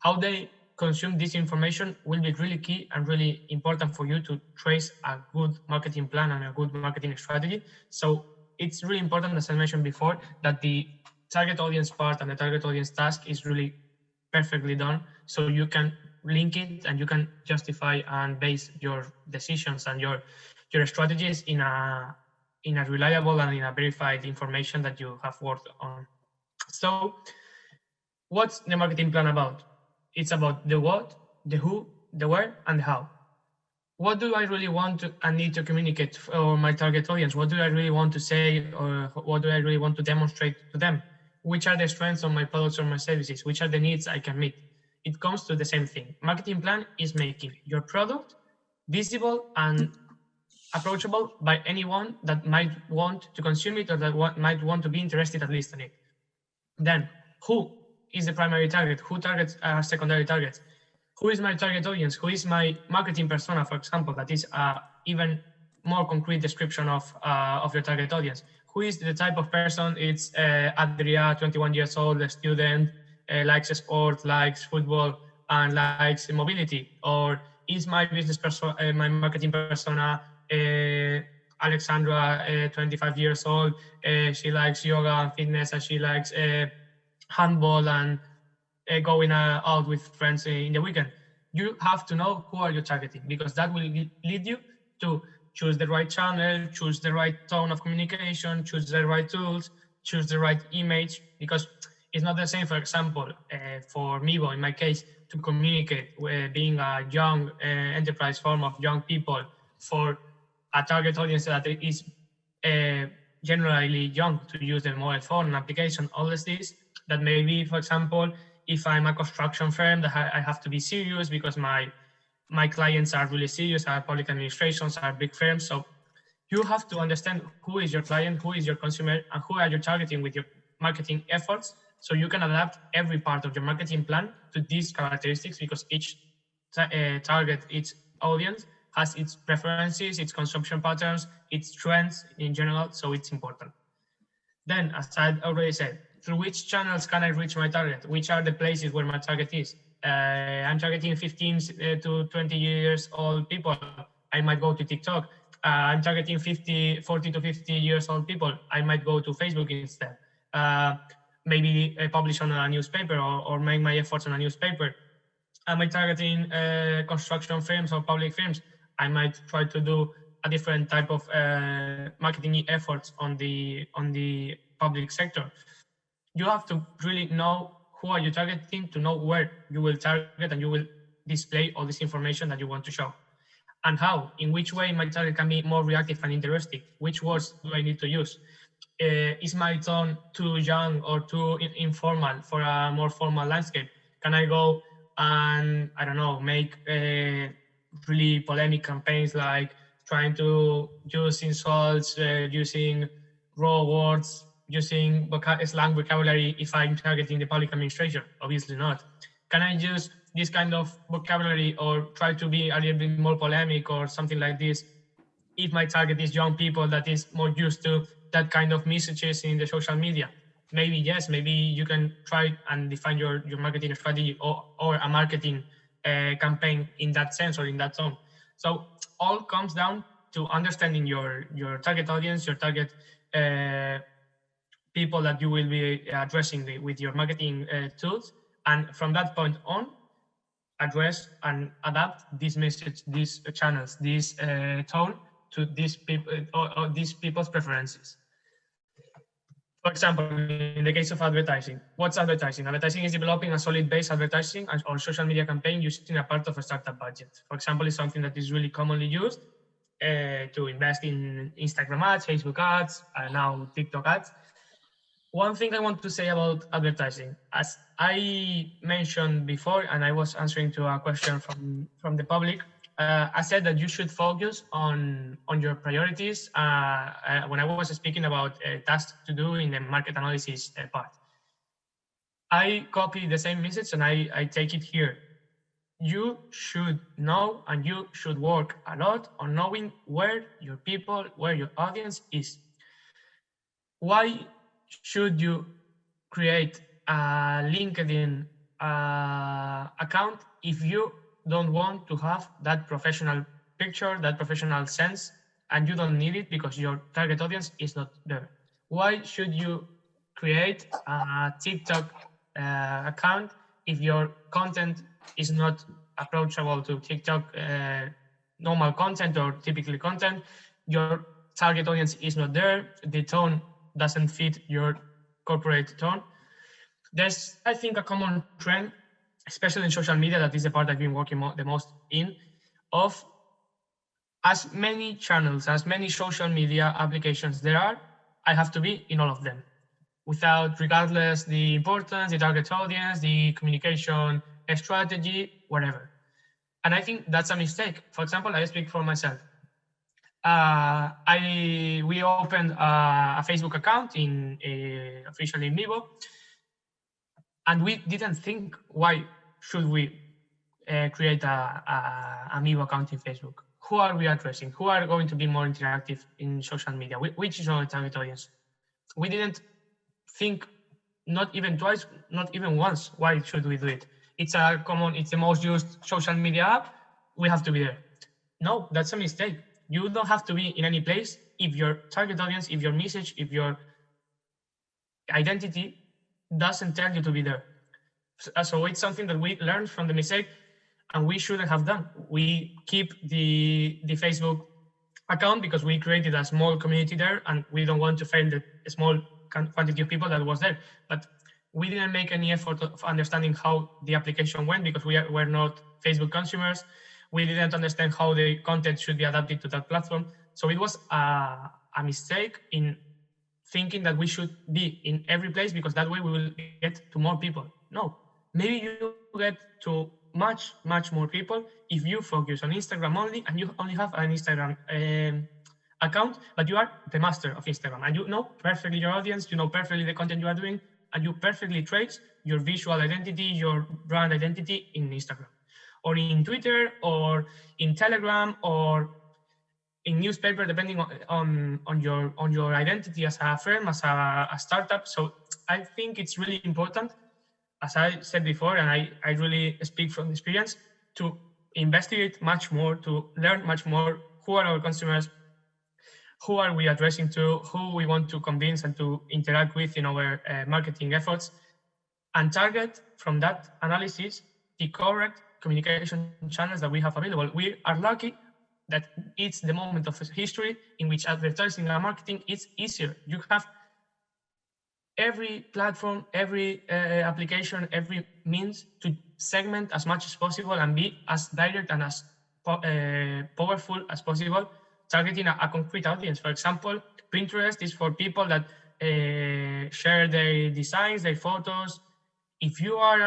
how they consume this information will be really key and really important for you to trace a good marketing plan and a good marketing strategy. So it's really important, as I mentioned before, that the target audience part and the target audience task is really perfectly done, so you can link it and you can justify and base your decisions and your strategies in a reliable and in a verified information that you have worked on. So what's the marketing plan about? It's about the what, the who, the where, and the how. What do I really want to and need to communicate for my target audience? What do I really want to say, or what do I really want to demonstrate to them? Which are the strengths of my products or my services? Which are the needs I can meet? It comes to the same thing. Marketing plan is making your product visible and approachable by anyone that might want to consume it, or that might want to be interested at least in it. Then, who is the primary target? Who targets are secondary targets? Who is my target audience? Who is my marketing persona, for example? That is even more concrete description of your target audience. Who is the type of person? It's Adrià, 21 years old, a student, likes sport, likes football, and likes mobility. Or is my business persona, my marketing persona, Alexandra, 25 years old, she likes yoga and fitness, and she likes handball and going out with friends in the weekend. You have to know who are you targeting, because that will lead you to choose the right channel, choose the right tone of communication, choose the right tools, choose the right image, because it's not the same, for example, for Miivo, in my case, to communicate being a young enterprise form of young people for a target audience that is generally young to use the mobile phone and application, all of this, that maybe, for example, if I'm a construction firm, that I have to be serious because my clients are really serious, are public administrations, are big firms. So you have to understand who is your client, who is your consumer, and who are you targeting with your marketing efforts, so you can adapt every part of your marketing plan to these characteristics, because each target, each audience has its preferences, its consumption patterns, its trends in general, so it's important. Then, as I already said, through which channels can I reach my target? Which are the places where my target is? I'm targeting 15 to 20 years old people. I might go to TikTok. I'm targeting 40 to 50 years old people. I might go to Facebook instead. Maybe publish on a newspaper, or make my efforts on a newspaper. Am I targeting construction firms or public firms? I might try to do a different type of marketing efforts on the public sector. You have to really know who are you targeting to know where you will target, and you will display all this information that you want to show. And how, in which way my target can be more reactive and interesting. Which words do I need to use? Is my tone too young or too informal for a more formal landscape? Can I go and, I don't know, make really polemic campaigns, like trying to use insults, using raw words, using slang vocabulary if I'm targeting the public administration? Obviously not. Can I use this kind of vocabulary or try to be a little bit more polemic or something like this if my target is young people that is more used to that kind of messages in the social media? Maybe yes, maybe you can try and define your marketing strategy or a marketing campaign in that sense or in that tone. So all comes down to understanding your target audience, your target people that you will be addressing with your marketing tools, and from that point on, address and adapt this message, these channels, this tone to these people or these people's preferences. For example, in the case of advertising, what's advertising? Advertising is developing a solid base advertising or social media campaign using a part of a startup budget. For example, it's something that is really commonly used to invest in Instagram ads, Facebook ads, now TikTok ads. One thing I want to say about advertising, as I mentioned before, and I was answering to a question from the public, I said that you should focus on your priorities when I was speaking about tasks to do in the market analysis part. I copy the same message and I take it here. You should know and you should work a lot on knowing where your people, where your audience is. Why should you create a LinkedIn account if you don't want to have that professional picture, that professional sense, and you don't need it because your target audience is not there? Why should you create a TikTok account if your content is not approachable to TikTok normal content or typical content? Your target audience is not there, the tone doesn't fit your corporate tone. There's, I think, a common trend, especially in social media, that is the part I've been working the most in, of as many channels, as many social media applications there are, I have to be in all of them, regardless the importance, the target audience, the communication strategy, whatever. And I think that's a mistake. For example, I speak for myself. We opened a Facebook account officially in Miivo, and we didn't think, why should we create a Miivo account in Facebook? Who are we addressing? Who are going to be more interactive in social media? Which is our target audience? We didn't think, not even twice, not even once, why should we do it? It's the most used social media app, we have to be there. No, that's a mistake. You don't have to be in any place if your target audience, if your message, if your identity doesn't tell you to be there. So it's something that we learned from the mistake and we shouldn't have done. We keep the Facebook account because we created a small community there and we don't want to fail the small quantity of people that was there. But we didn't make any effort of understanding how the application went because we're not Facebook consumers. We didn't understand how the content should be adapted to that platform. So it was a mistake in thinking that we should be in every place because that way we will get to more people. No, maybe you get to much more people if you focus on Instagram only and you only have an Instagram account, but you are the master of Instagram and you know perfectly your audience, you know perfectly the content you are doing, and you perfectly trace your visual identity, your brand identity in Instagram, or in Twitter, or in Telegram, or in newspaper, depending on your identity as a firm, as a startup. So I think it's really important, as I said before, and I really speak from experience, to investigate much more, to learn much more who are our consumers, who are we addressing to, who we want to convince and to interact with in our marketing efforts, and target from that analysis the correct communication channels that we have available. We are lucky that it's the moment of history in which advertising and marketing is easier. You have every platform, every application, every means to segment as much as possible and be as direct and as powerful as possible, targeting a concrete audience. For example, Pinterest is for people that share their designs, their photos. If you are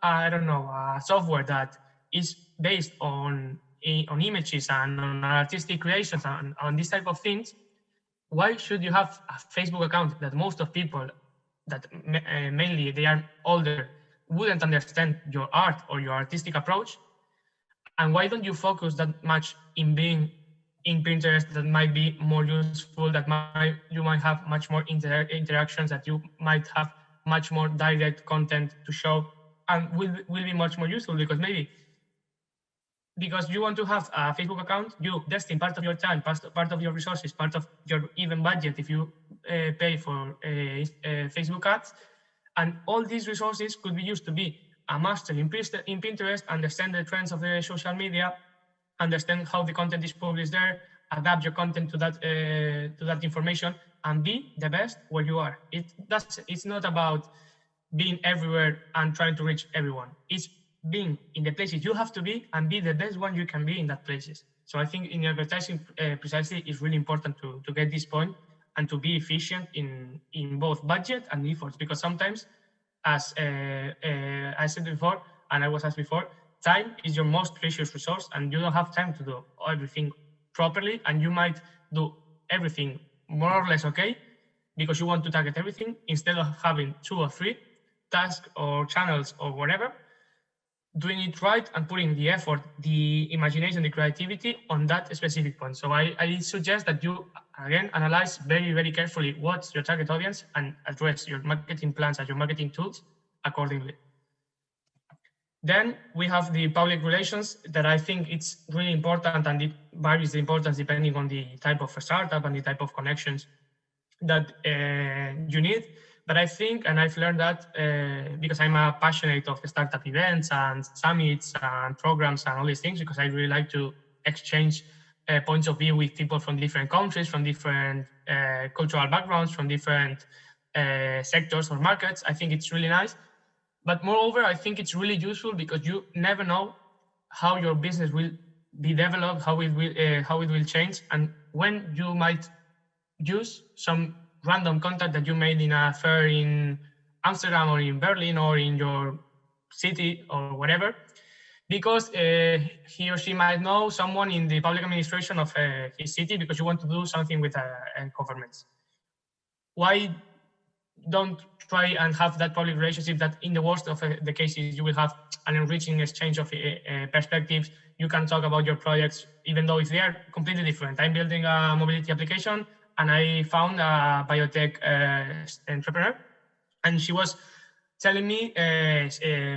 a software that is based on images and on artistic creations and on this type of things, why should you have a Facebook account that most of people that mainly they are older wouldn't understand your art or your artistic approach? And why don't you focus that much in being in Pinterest that might be more useful, that you might have much more interactions, that you might have much more direct content to show and will be much more useful, because maybe because you want to have a Facebook account, you destine part of your time, part of your resources, part of your even budget if you pay for Facebook ads. And all these resources could be used to be a master in Pinterest, understand the trends of the social media, understand how the content is published there, adapt your content to that information, and be the best where you are. It's not about being everywhere and trying to reach everyone. It's being in the places you have to be and be the best one you can be in that places. So I think in advertising precisely it's really important to get this point and to be efficient in both budget and efforts, because sometimes, as I said before, and I was asked before, time is your most precious resource, and you don't have time to do everything properly, and you might do everything more or less okay because you want to target everything instead of having 2 or 3 tasks or channels or whatever, doing it right and putting the effort, the imagination, the creativity on that specific point. So I suggest that you, again, analyze very, very carefully what's your target audience and address your marketing plans and your marketing tools accordingly. Then we have the public relations that I think it's really important, and it varies the importance depending on the type of startup and the type of connections that you need. But I think, and I've learned that because I'm a passionate of startup events and summits and programs and all these things, because I really like to exchange points of view with people from different countries, from different cultural backgrounds, from different sectors or markets. I think it's really nice. But moreover, I think it's really useful because you never know how your business will be developed, how it will change, and when you might use some random contact that you made in a fair in Amsterdam or in Berlin or in your city or whatever, because he or she might know someone in the public administration of his city because you want to do something with governments. Why don't try and have that public relationship that in the worst of the cases you will have an enriching exchange of perspectives. You can talk about your projects even though if they are completely different. I'm building a mobility application and I found a biotech entrepreneur, and she was telling me her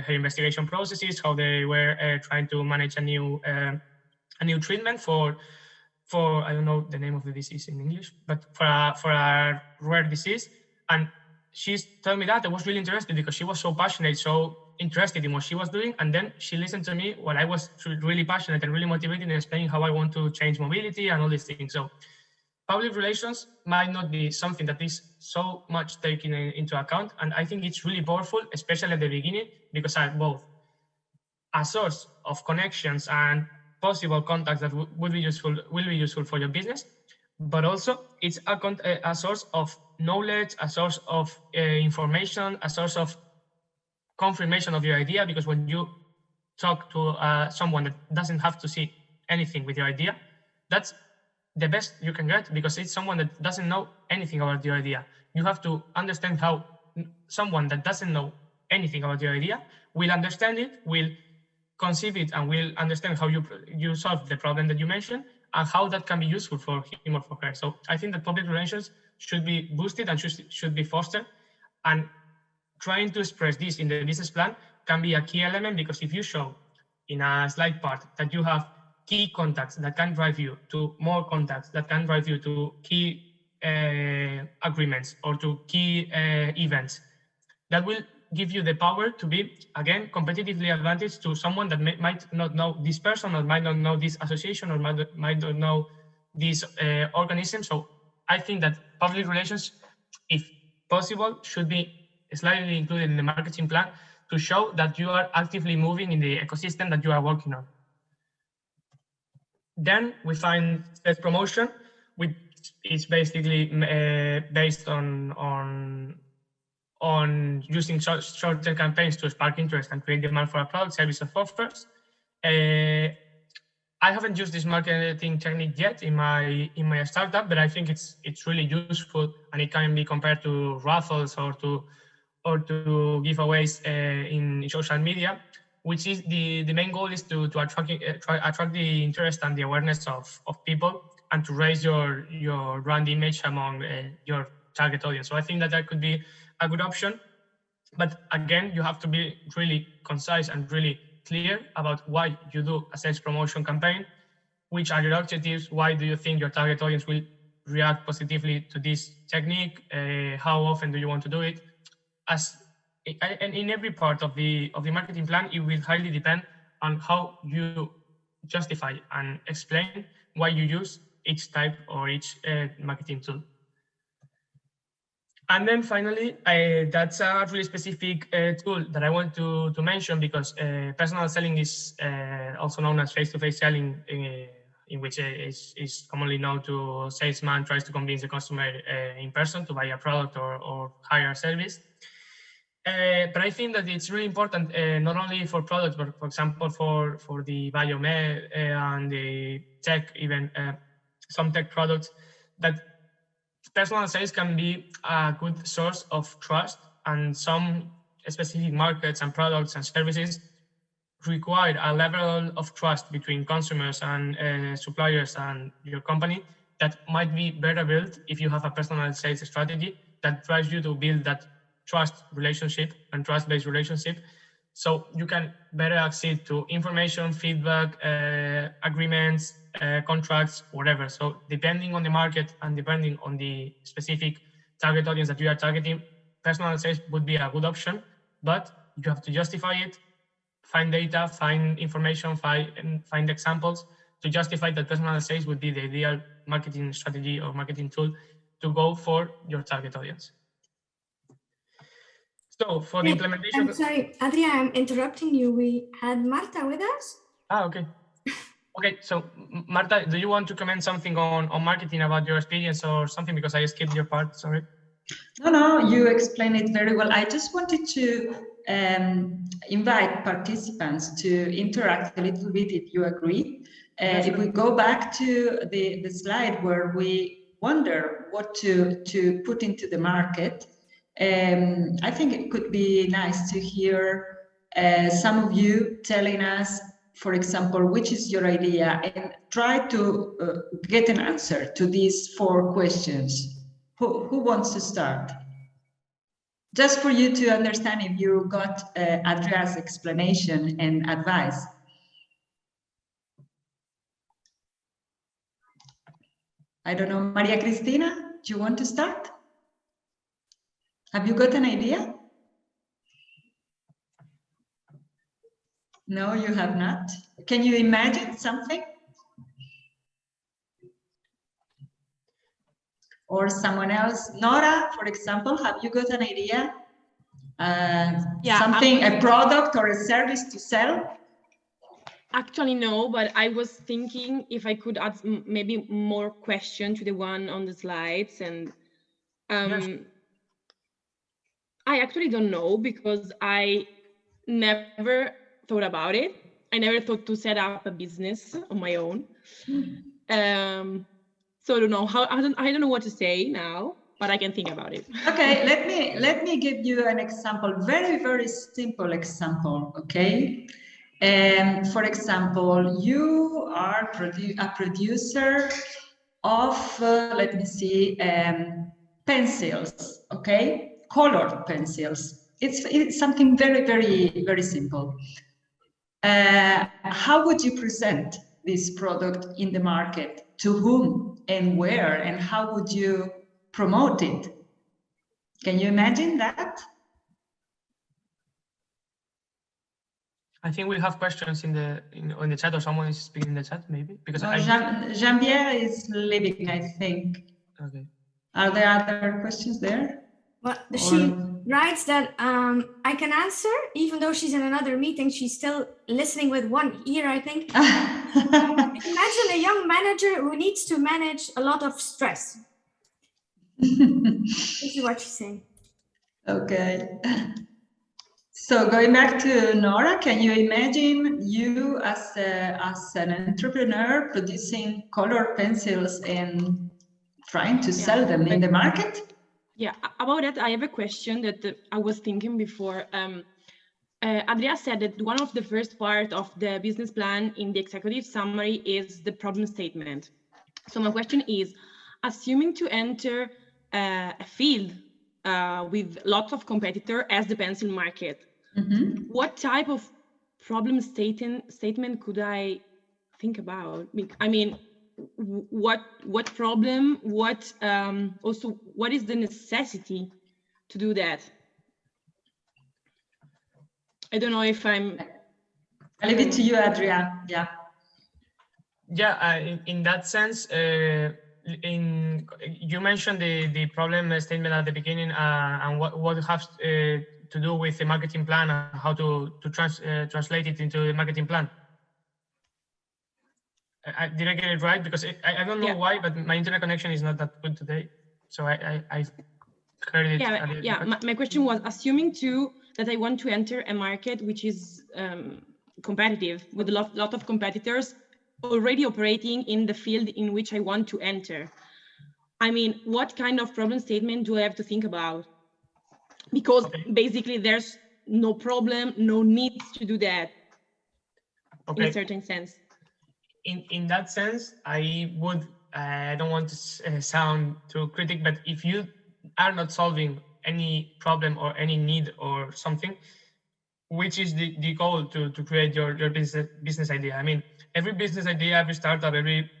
investigation processes, how they were trying to manage a new treatment for I don't know the name of the disease in English, but for a rare disease. And she's telling me that I was really interested because she was so passionate, so interested in what she was doing. And then she listened to me while I was really passionate and really motivated in explaining how I want to change mobility and all these things. So public relations might not be something that is so much taken into account. And I think it's really powerful, especially at the beginning, because I'm both a source of connections and possible contacts that will be useful for your business, but also it's a source of knowledge, a source of information, a source of confirmation of your idea, because when you talk to someone that doesn't have to see anything with your idea, that's the best you can get, because it's someone that doesn't know anything about your idea. You have to understand how someone that doesn't know anything about your idea will understand it, will conceive it, and will understand how you solve the problem that you mentioned and how that can be useful for him or for her. So I think that public relations should be boosted and should be fostered, and trying to express this in the business plan can be a key element, because if you show in a slide part that you have key contacts that can drive you to more contacts that can drive you to key agreements or to key events, that will give you the power to be, again, competitively advantaged to someone that might not know this person or might not know this association or might not know this organism. So I think that public relations, if possible, should be slightly included in the marketing plan to show that you are actively moving in the ecosystem that you are working on. Then we find sales promotion, which is basically based on using short-term campaigns to spark interest and create demand for a product, service, or offers. I haven't used this marketing technique yet in my startup, but I think it's really useful, and it can be compared to raffles or to giveaways in social media, which is the main goal is to attract the interest and the awareness of people, and to raise your brand image among your target audience. So I think that could be a good option, but again, you have to be really concise and really clear about why you do a sales promotion campaign, which are your objectives, why do you think your target audience will react positively to this technique, how often do you want to do it. And in every part of the marketing plan, it will highly depend on how you justify and explain why you use each type or each marketing tool. And then finally, that's a really specific tool that I want to mention, because personal selling is also known as face-to-face selling, in which is commonly known to salesman tries to convince the customer in person to buy a product or hire a service. But I think that it's really important, not only for products, but for example, for the biomed and the tech, even some tech products, that personal sales can be a good source of trust, and some specific markets and products and services require a level of trust between consumers and suppliers and your company that might be better built if you have a personal sales strategy that drives you to build that trust relationship and trust-based relationship, so you can better accede to information, feedback, agreements, contracts, whatever. So depending on the market and depending on the specific target audience that you are targeting, personal sales would be a good option, but you have to justify it, find data, find information, find examples to justify that personal sales would be the ideal marketing strategy or marketing tool to go for your target audience. So for the implementation... I'm sorry, Adrià, I'm interrupting you. We had Marta with us. Okay. Okay, so Marta, do you want to comment something on marketing about your experience or something? Because I skipped your part, sorry. No, you explained it very well. I just wanted to invite participants to interact a little bit, if you agree. If we go back to the slide where we wonder what to put into the market, I think it could be nice to hear some of you telling us, for example, which is your idea, and try to get an answer to these 4 questions. Who wants to start? Just for you to understand if you got Adrià's explanation and advice. I don't know, Maria Cristina, do you want to start? Have you got an idea? No, you have not. Can you imagine something? Or someone else? Nora, for example, have you got an idea? Something, a product or a service to sell? Actually, no, but I was thinking if I could add maybe more question to the one on the slides. And yes. I actually don't know, because I never thought about it. I never thought to set up a business on my own. So I don't know how. I don't know what to say now, but I can think about it. Okay, let me give you an example. Very simple example. Okay, for example, you are a producer of let me see, pencils. Okay, colored pencils. It's something very simple. How would you present this product in the market? To whom and where, and how would you promote it? Can you imagine that? I think we have questions in the chat, or someone is speaking in the chat, maybe. Because Jean-Pierre is leaving, I think. Okay. Are there other questions there? Well, she writes that I can answer, even though she's in another meeting. She's still listening with one ear, I think. Imagine a young manager who needs to manage a lot of stress. This is what she's saying. Okay. So going back to Nora, can you imagine you as an entrepreneur producing colored pencils and trying to sell them in the market? Yeah, about that, I have a question that I was thinking before. Adrià said that one of the first part of the business plan in the executive summary is the problem statement. So my question is, assuming to enter a field with lots of competitors as the pencil market, what type of problem statement could I think about? I mean, what problem? Also, what is the necessity to do that? I don't know if I'm. I leave it to you, Adrià. Yeah. Yeah, in that sense, you mentioned the problem statement at the beginning, and what it has to do with the marketing plan and how to translate it into the marketing plan. Did I get it right? Because I don't know why, but my internet connection is not that good today, so I heard it. Yeah. My question was, assuming too that I want to enter a market which is competitive with a lot of competitors already operating in the field in which I want to enter. I mean, what kind of problem statement do I have to think about? Because basically there's no problem, no need to do that in a certain sense. In that sense, I don't want to sound too critic, but if you are not solving any problem or any need or something, which is the goal to create your business idea. I mean, every business idea, every startup, every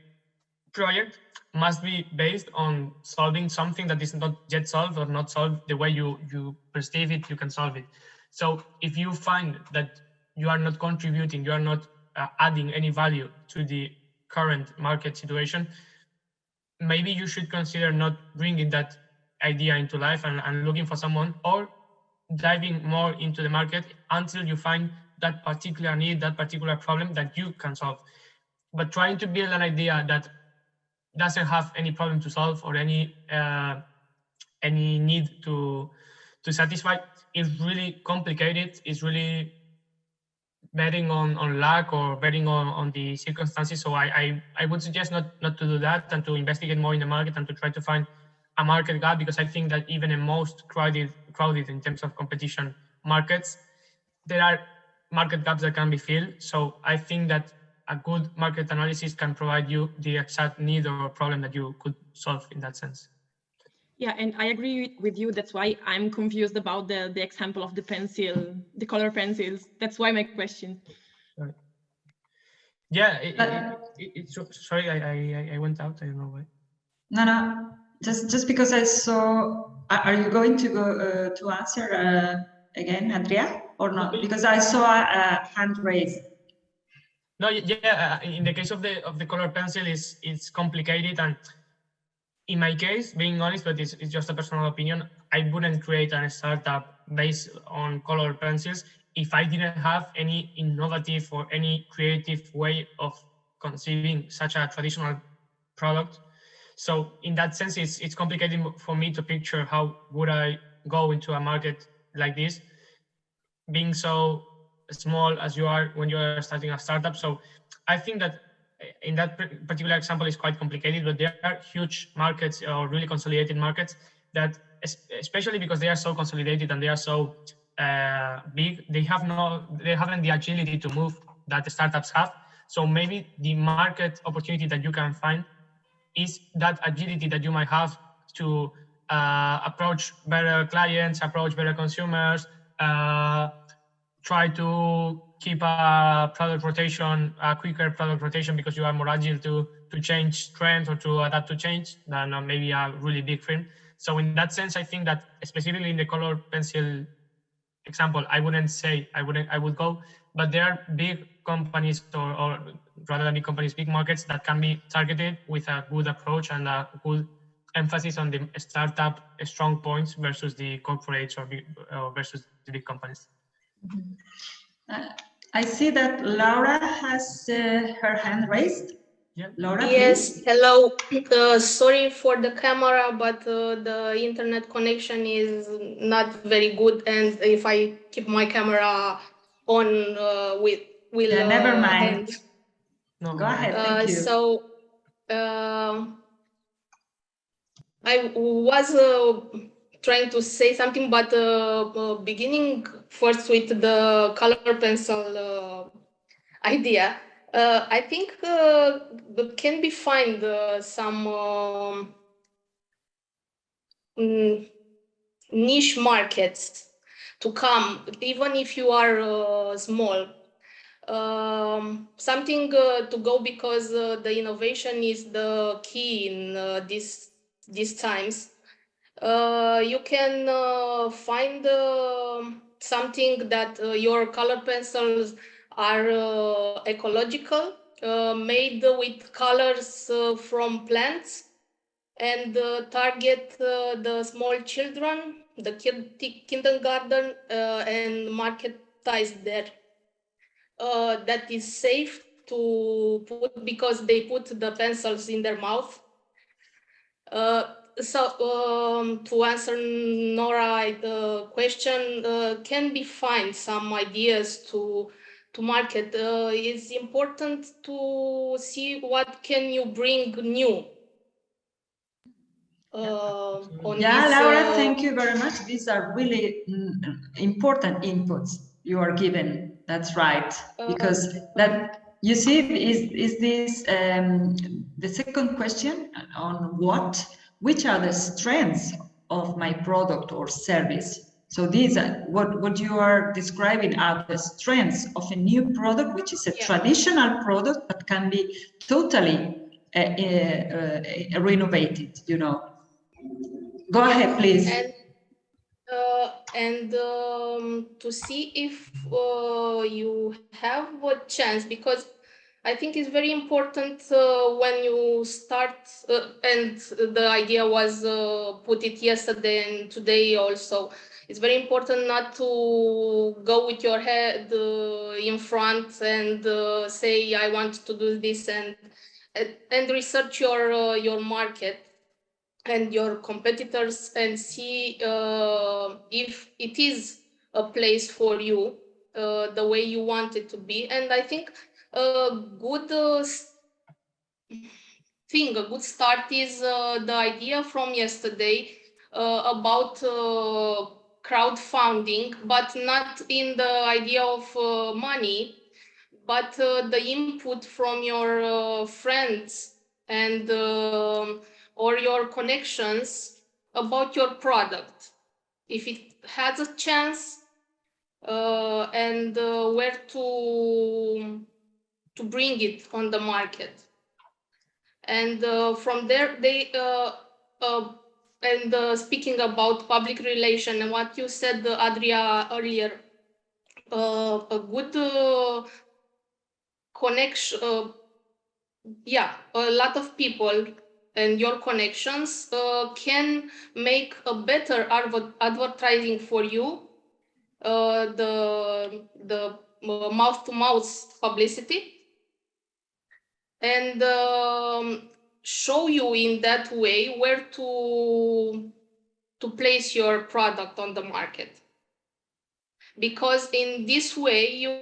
project must be based on solving something that is not yet solved or not solved the way you perceive it, you can solve it. So if you find that you are not contributing, you are not adding any value to the current market situation, maybe you should consider not bringing that idea into life and looking for someone, or diving more into the market until you find that particular need, that particular problem that you can solve. But trying to build an idea that doesn't have any problem to solve or any need to satisfy is really complicated. It's really betting on luck or betting on the circumstances. So I would suggest not to do that and to investigate more in the market and to try to find a market gap, because I think that even in most crowded in terms of competition markets, there are market gaps that can be filled. So I think that a good market analysis can provide you the exact need or problem that you could solve in that sense. Yeah, and I agree with you. That's why I'm confused about the example of the pencil, the color pencils. That's why my question. Right. Yeah, sorry, I went out. I don't know why. No. Just because I saw. Are you going to go to answer again, Adrià, or not? Because I saw a hand raised. No, yeah. In the case of the color pencil, it's complicated, and in my case, being honest, but it's just a personal opinion, I wouldn't create a startup based on color pencils if I didn't have any innovative or any creative way of conceiving such a traditional product. So in that sense, it's complicated for me to picture how would I go into a market like this, being so small as you are when you are starting a startup. So I think that in that particular example is quite complicated, but there are huge markets or really consolidated markets that, especially because they are so consolidated and they are so big, they haven't the agility to move that the startups have. So maybe the market opportunity that you can find is that agility that you might have to approach better clients, approach better consumers, try to keep a product rotation, a quicker product rotation, because you are more agile to change trends or to adapt to change than maybe a really big firm. So in that sense, I think that specifically in the color pencil example, I would go, but there are big companies or rather than big companies, big markets that can be targeted with a good approach and a good emphasis on the startup strong points versus the corporates or versus the big companies. I see that Laura has her hand raised. Yeah. Laura, yes, please. hello. Sorry for the camera, but the internet connection is not very good, and if I keep my camera on, will never mind. end. No, go ahead. Thank you. So I was trying to say something, but beginning first with the color pencil idea. I think can be find some niche markets to come, even if you are small. something to go, because the innovation is the key in these times. You can find something that your color pencils are ecological, made with colors from plants, and target the small children, the kindergarten, and marketize there. That is safe to put, because they put the pencils in their mouth. To answer Nora the question, can we find some ideas to market? It's important to see what can you bring new. Laura, thank you very much. These are really important inputs you are given. That's right, because that, you see, is this the second question on which are the strengths of my product or service. So these are what you are describing are the strengths of a new product, which is a traditional product but can be totally renovated, you know. Go ahead, please. And to see if you have a chance, because I think it's very important when you start, and the idea was put it yesterday and today also. It's very important not to go with your head in front and say, I want to do this, and research your market and your competitors, and see if it is a place for you the way you want it to be. And I think a good start is the idea from yesterday about crowdfunding, but not in the idea of money, but the input from your friends and or your connections about your product, if it has a chance, and where to bring it on the market. And from there, they speaking about public relation and what you said, Adrià, earlier, a good connection, a lot of people and your connections can make a better advertising for you, the mouth-to-mouth publicity, and show you in that way where to place your product on the market. Because in this way you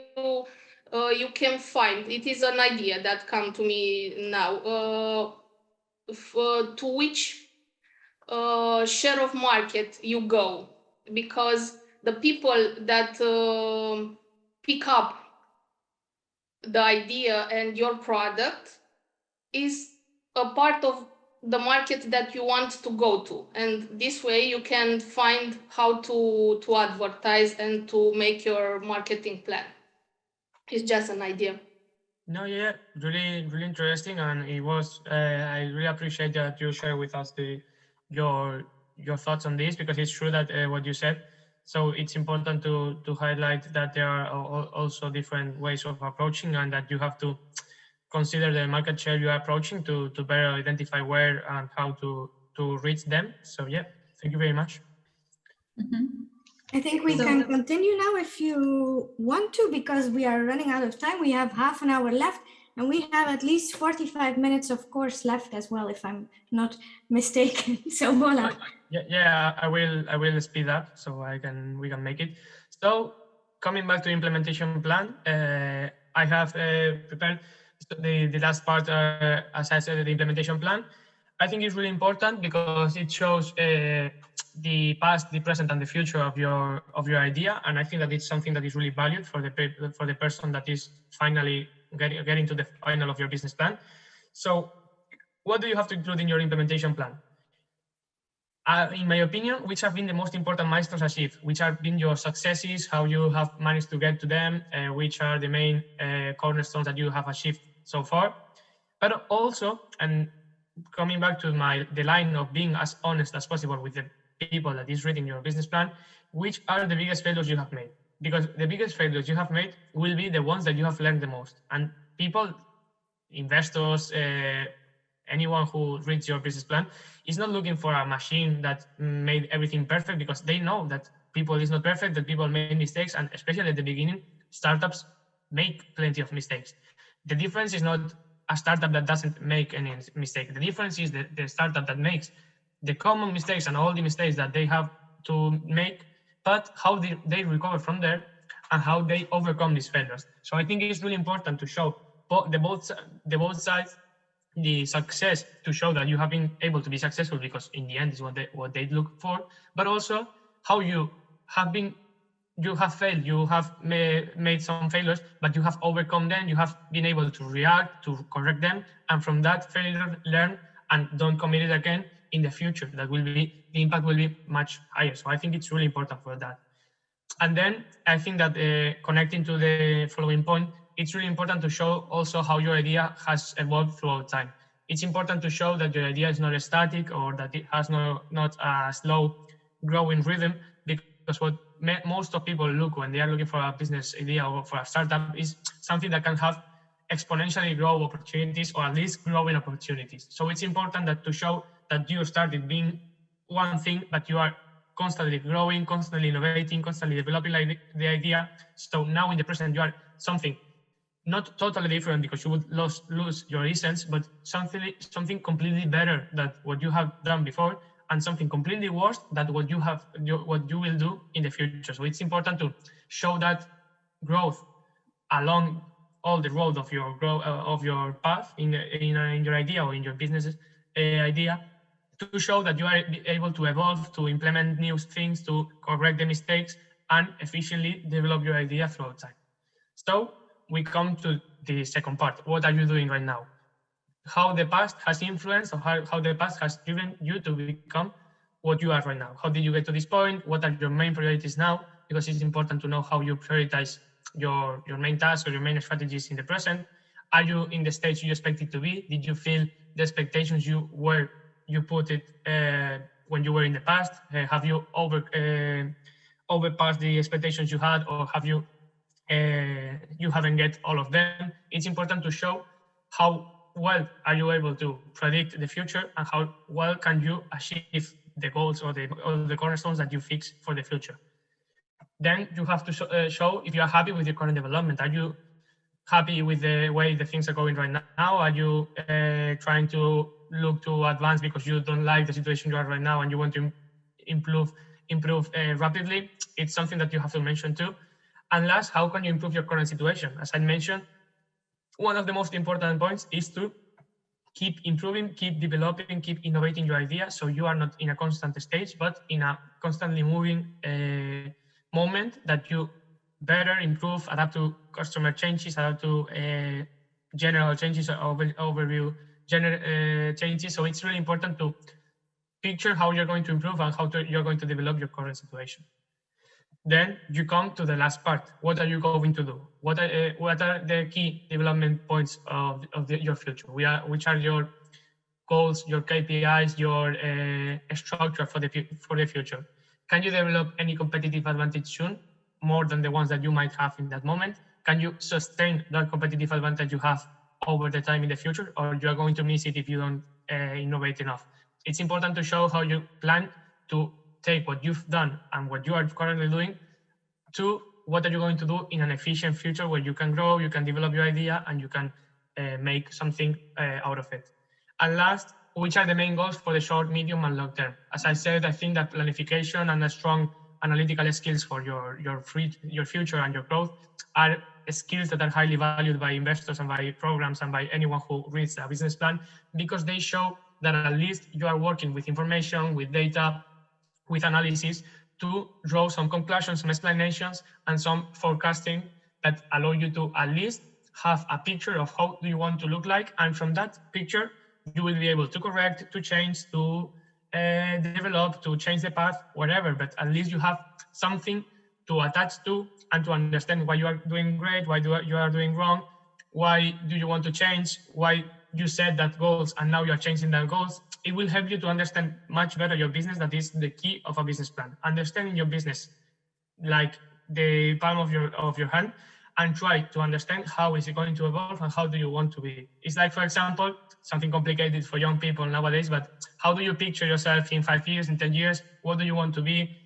can find, it is an idea that come to me now, to which share of market you go, because the people that pick up the idea and your product is a part of the market that you want to go to, and this way you can find how to advertise and to make your marketing plan. It's just an idea. No, yeah, really interesting, and it was. I really appreciate that you share with us your thoughts on this, because it's true that what you said. So it's important to highlight that there are also different ways of approaching, and that you have to consider the market share you are approaching to better identify where and how to reach them. So yeah, thank you very much. Mm-hmm. I think we can continue now if you want to, because we are running out of time. We have half an hour left, and we have at least 45 minutes of course left as well, if I'm not mistaken. So voila. Yeah, I will speed up so we can make it. So coming back to implementation plan, I have prepared the last part, as I said, the implementation plan. I think it's really important because it shows the past, the present, and the future of your idea, and I think that it's something that is really valued for the person that is finally getting to the final of your business plan. So, what do you have to include in your implementation plan? In my opinion, which have been the most important milestones achieved, which have been your successes, how you have managed to get to them, which are the main cornerstones that you have achieved so far. But also, and coming back to the line of being as honest as possible with the people that is reading your business plan, which are the biggest failures you have made? Because the biggest failures you have made will be the ones that you have learned the most. And people, investors, anyone who reads your business plan is not looking for a machine that made everything perfect, because they know that people is not perfect, that people make mistakes, and especially at the beginning, startups make plenty of mistakes. The difference is not a startup that doesn't make any mistake. The difference is the startup that makes the common mistakes and all the mistakes that they have to make, but how they recover from there and how they overcome these failures. So I think it's really important to show both sides, the success, to show that you have been able to be successful, because in the end is what they look for, but also how you have failed, you have made some failures, but you have overcome them, you have been able to react, to correct them, and from that failure learn and don't commit it again in the future. That will be, the impact will be much higher. So I think it's really important for that. And then I think that connecting to the following point, it's really important to show also how your idea has evolved throughout time. It's important to show that your idea is not static, or that it has not a slow growing rhythm, because what most of people look when they are looking for a business idea or for a startup is something that can have exponentially grow opportunities, or at least growing opportunities. So it's important that to show that you started being one thing, but you are constantly growing, constantly innovating, constantly developing the idea. So now in the present, you are something not totally different, because you would lose your essence, but something completely better than what you have done before, and something completely worse than what you will do in the future. So it's important to show that growth along all the road of your path in your idea or in your business idea, to show that you are able to evolve, to implement new things, to correct the mistakes, and efficiently develop your idea throughout time. So we come to the second part. What are you doing right now? How the past has influenced, or how the past has driven you to become what you are right now. How did you get to this point? What are your main priorities now? Because it's important to know how you prioritize your main tasks or your main strategies in the present. Are you in the stage you expected to be? Did you feel the expectations you put it when you were in the past? Have you overpassed the expectations you had, or have you haven't get all of them? It's important to show how well are you able to predict the future, and how well can you achieve the goals or the cornerstones that you fix for the future. Then you have to show if you are happy with your current development. Are you happy with the way the things are going right now? Are you trying to look to advance because you don't like the situation you are right now and you want to improve rapidly? It's something that you have to mention too. And last, how can you improve your current situation? As I mentioned, one of the most important points is to keep improving, keep developing, keep innovating your idea, so you are not in a constant stage, but in a constantly moving moment that you better improve, adapt to customer changes, adapt to general changes, overview changes. So it's really important to picture how you're going to improve and how you're going to develop your current situation. Then you come to the last part. What are you going to do? What are the key development points of your future? Which are your goals, your KPIs, your structure for the future? Can you develop any competitive advantage soon, more than the ones that you might have in that moment? Can you sustain that competitive advantage you have over the time in the future, or you are going to miss it if you don't innovate enough? It's important to show how you plan to take what you've done and what you are currently doing to what are you going to do in an efficient future where you can grow, you can develop your idea, and you can make something out of it. And last, which are the main goals for the short, medium, and long term? As I said, I think that planification and a strong analytical skills for your future and your growth are skills that are highly valued by investors and by programs and by anyone who reads a business plan, because they show that at least you are working with information, with data, with analysis to draw some conclusions, some explanations, and some forecasting that allow you to at least have a picture of how do you want to look like. And from that picture, you will be able to correct, to change, to develop, to change the path, whatever, but at least you have something to attach to and to understand why you are doing great, why you are doing wrong, why do you want to change, why you set that goals and now you are changing that goals. It will help you to understand much better your business. That is the key of a business plan. Understanding your business like the palm of your hand, and try to understand how is it going to evolve and how do you want to be. It's like, for example, something complicated for young people nowadays, but how do you picture yourself in 5 years, in 10 years? What do you want to be?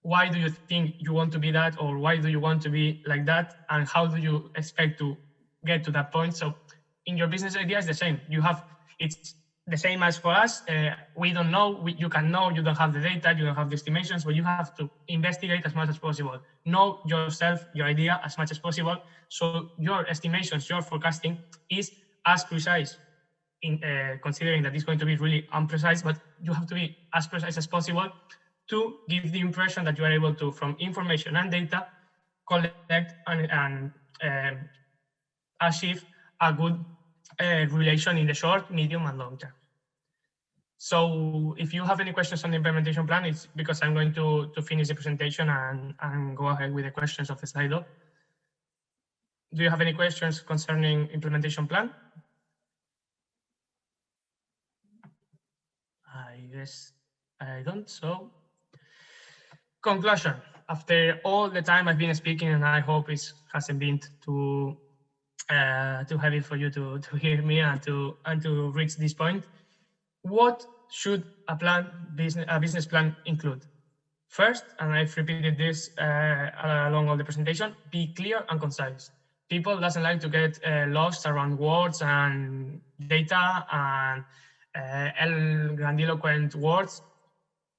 Why do you think you want to be that? Or why do you want to be like that? And how do you expect to get to that point? So in your business idea, it's the same. It's the same as for us. We don't know, you can know, you don't have the data, you don't have the estimations, but you have to investigate as much as possible. Know yourself, your idea as much as possible. So your estimations, your forecasting is as precise, in considering that it's going to be really imprecise, but you have to be as precise as possible to give the impression that you are able to, from information and data, collect and achieve a good relation in the short, medium, and long term. So if you have any questions on the implementation plan, it's because I'm going to finish the presentation and go ahead with the questions of the Slido. Do you have any questions concerning implementation plan? I guess I don't. So conclusion, after all the time I've been speaking, and I hope it hasn't been too heavy for you to hear me and to reach this point, what should a business plan include? First, and I've repeated this along all the presentation, be clear and concise. People doesn't like to get lost around words and data and grandiloquent words.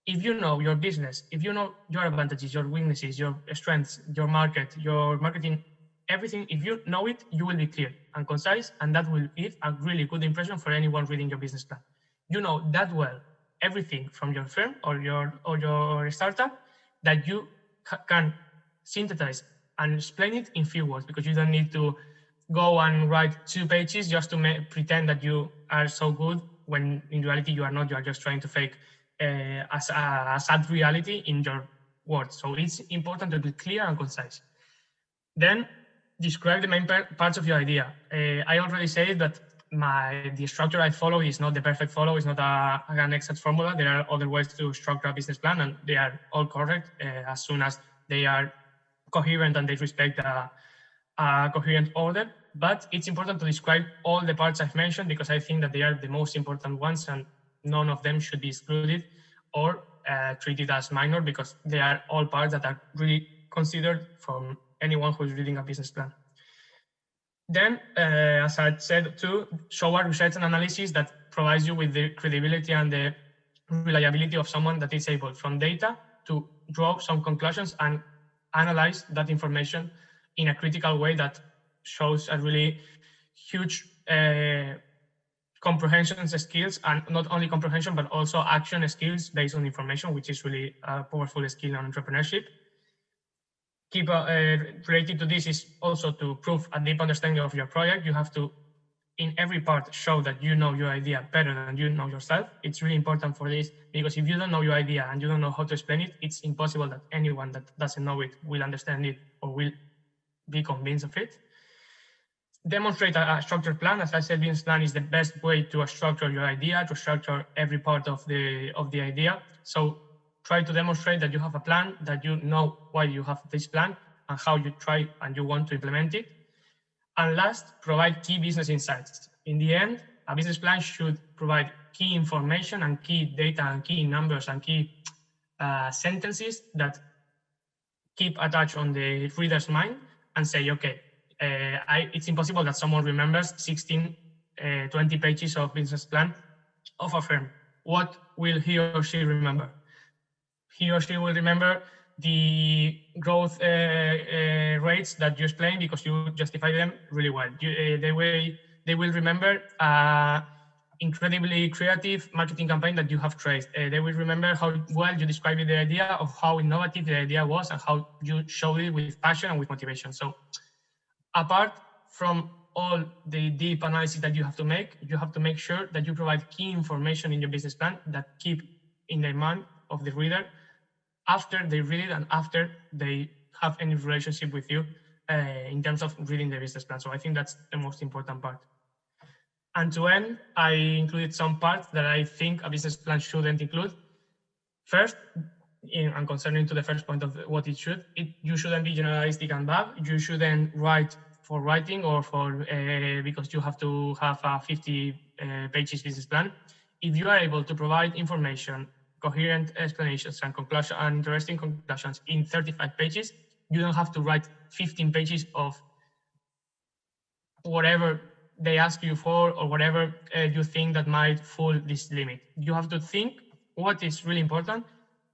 If you know your business, if you know your advantages, your weaknesses, your strengths, your market, your marketing, everything, if you know it, you will be clear and concise, and that will give a really good impression for anyone reading your business plan. You know that well everything from your firm or your startup that you can synthesize and explain it in few words, because you don't need to go and write 2 pages just to pretend that you are so good, when in reality you are not. You are just trying to fake a sad reality in your words. So it's important to be clear and concise. Then describe the main parts of your idea. I already said that the structure I follow is not the perfect follow. It's not an exact formula. There are other ways to structure a business plan, and they are all correct as soon as they are coherent and they respect a coherent order. But it's important to describe all the parts I've mentioned, because I think that they are the most important ones, and none of them should be excluded or treated as minor, because they are all parts that are really considered from anyone who is reading a business plan. Then, as I said too, show a research and analysis that provides you with the credibility and the reliability of someone that is able, from data, to draw some conclusions and analyze that information in a critical way that shows a really huge comprehension skills, and not only comprehension, but also action skills based on information, which is really a powerful skill in entrepreneurship. Related to this is also to prove a deep understanding of your project. You have to, in every part, show that you know your idea better than you know yourself. It's really important for this, because if you don't know your idea and you don't know how to explain it, it's impossible that anyone that doesn't know it will understand it or will be convinced of it. Demonstrate a structured plan. As I said, business plan is the best way to structure your idea, to structure every part of the idea. So try to demonstrate that you have a plan, that you know why you have this plan and how you try and you want to implement it. And last, provide key business insights. In the end, a business plan should provide key information and key data and key numbers and key sentences that keep attached on the reader's mind and say, okay, it's impossible that someone remembers 16, 20 pages of business plan of a firm. What will he or she remember? He or she will remember the growth rates that you explained, because you justify them really well. They will remember incredibly creative marketing campaign that you have traced. They will remember how well you described the idea, of how innovative the idea was, and how you showed it with passion and with motivation. So apart from all the deep analysis that you have to make sure that you provide key information in your business plan that keep in the mind of the reader after they read it and after they have any relationship with you in terms of reading the business plan. So I think that's the most important part. And to end, I included some parts that I think a business plan shouldn't include. First, and concerning to the first point of what it should, you shouldn't be generalistic and vague. You shouldn't write for writing or for because you have to have a 50 pages business plan. If you are able to provide information, coherent explanations and conclusion and interesting conclusions in 35 pages, you don't have to write 15 pages of whatever they ask you for or whatever you think that might fall this limit. You have to think what is really important,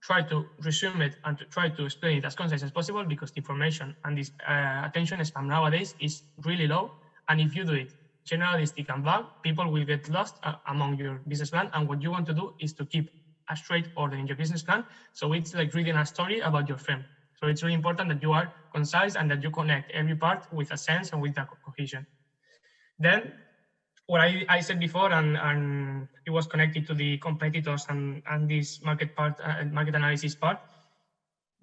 try to resume it and to try to explain it as concise as possible, because the information and this attention span nowadays is really low. And if you do it generalistic and vague, people will get lost among your business plan. And what you want to do is to keep a straight order in your business plan. So it's like reading a story about your firm. So it's really important that you are concise and that you connect every part with a sense and with a cohesion. Then what I said before, and it was connected to the competitors and this market part, market analysis part,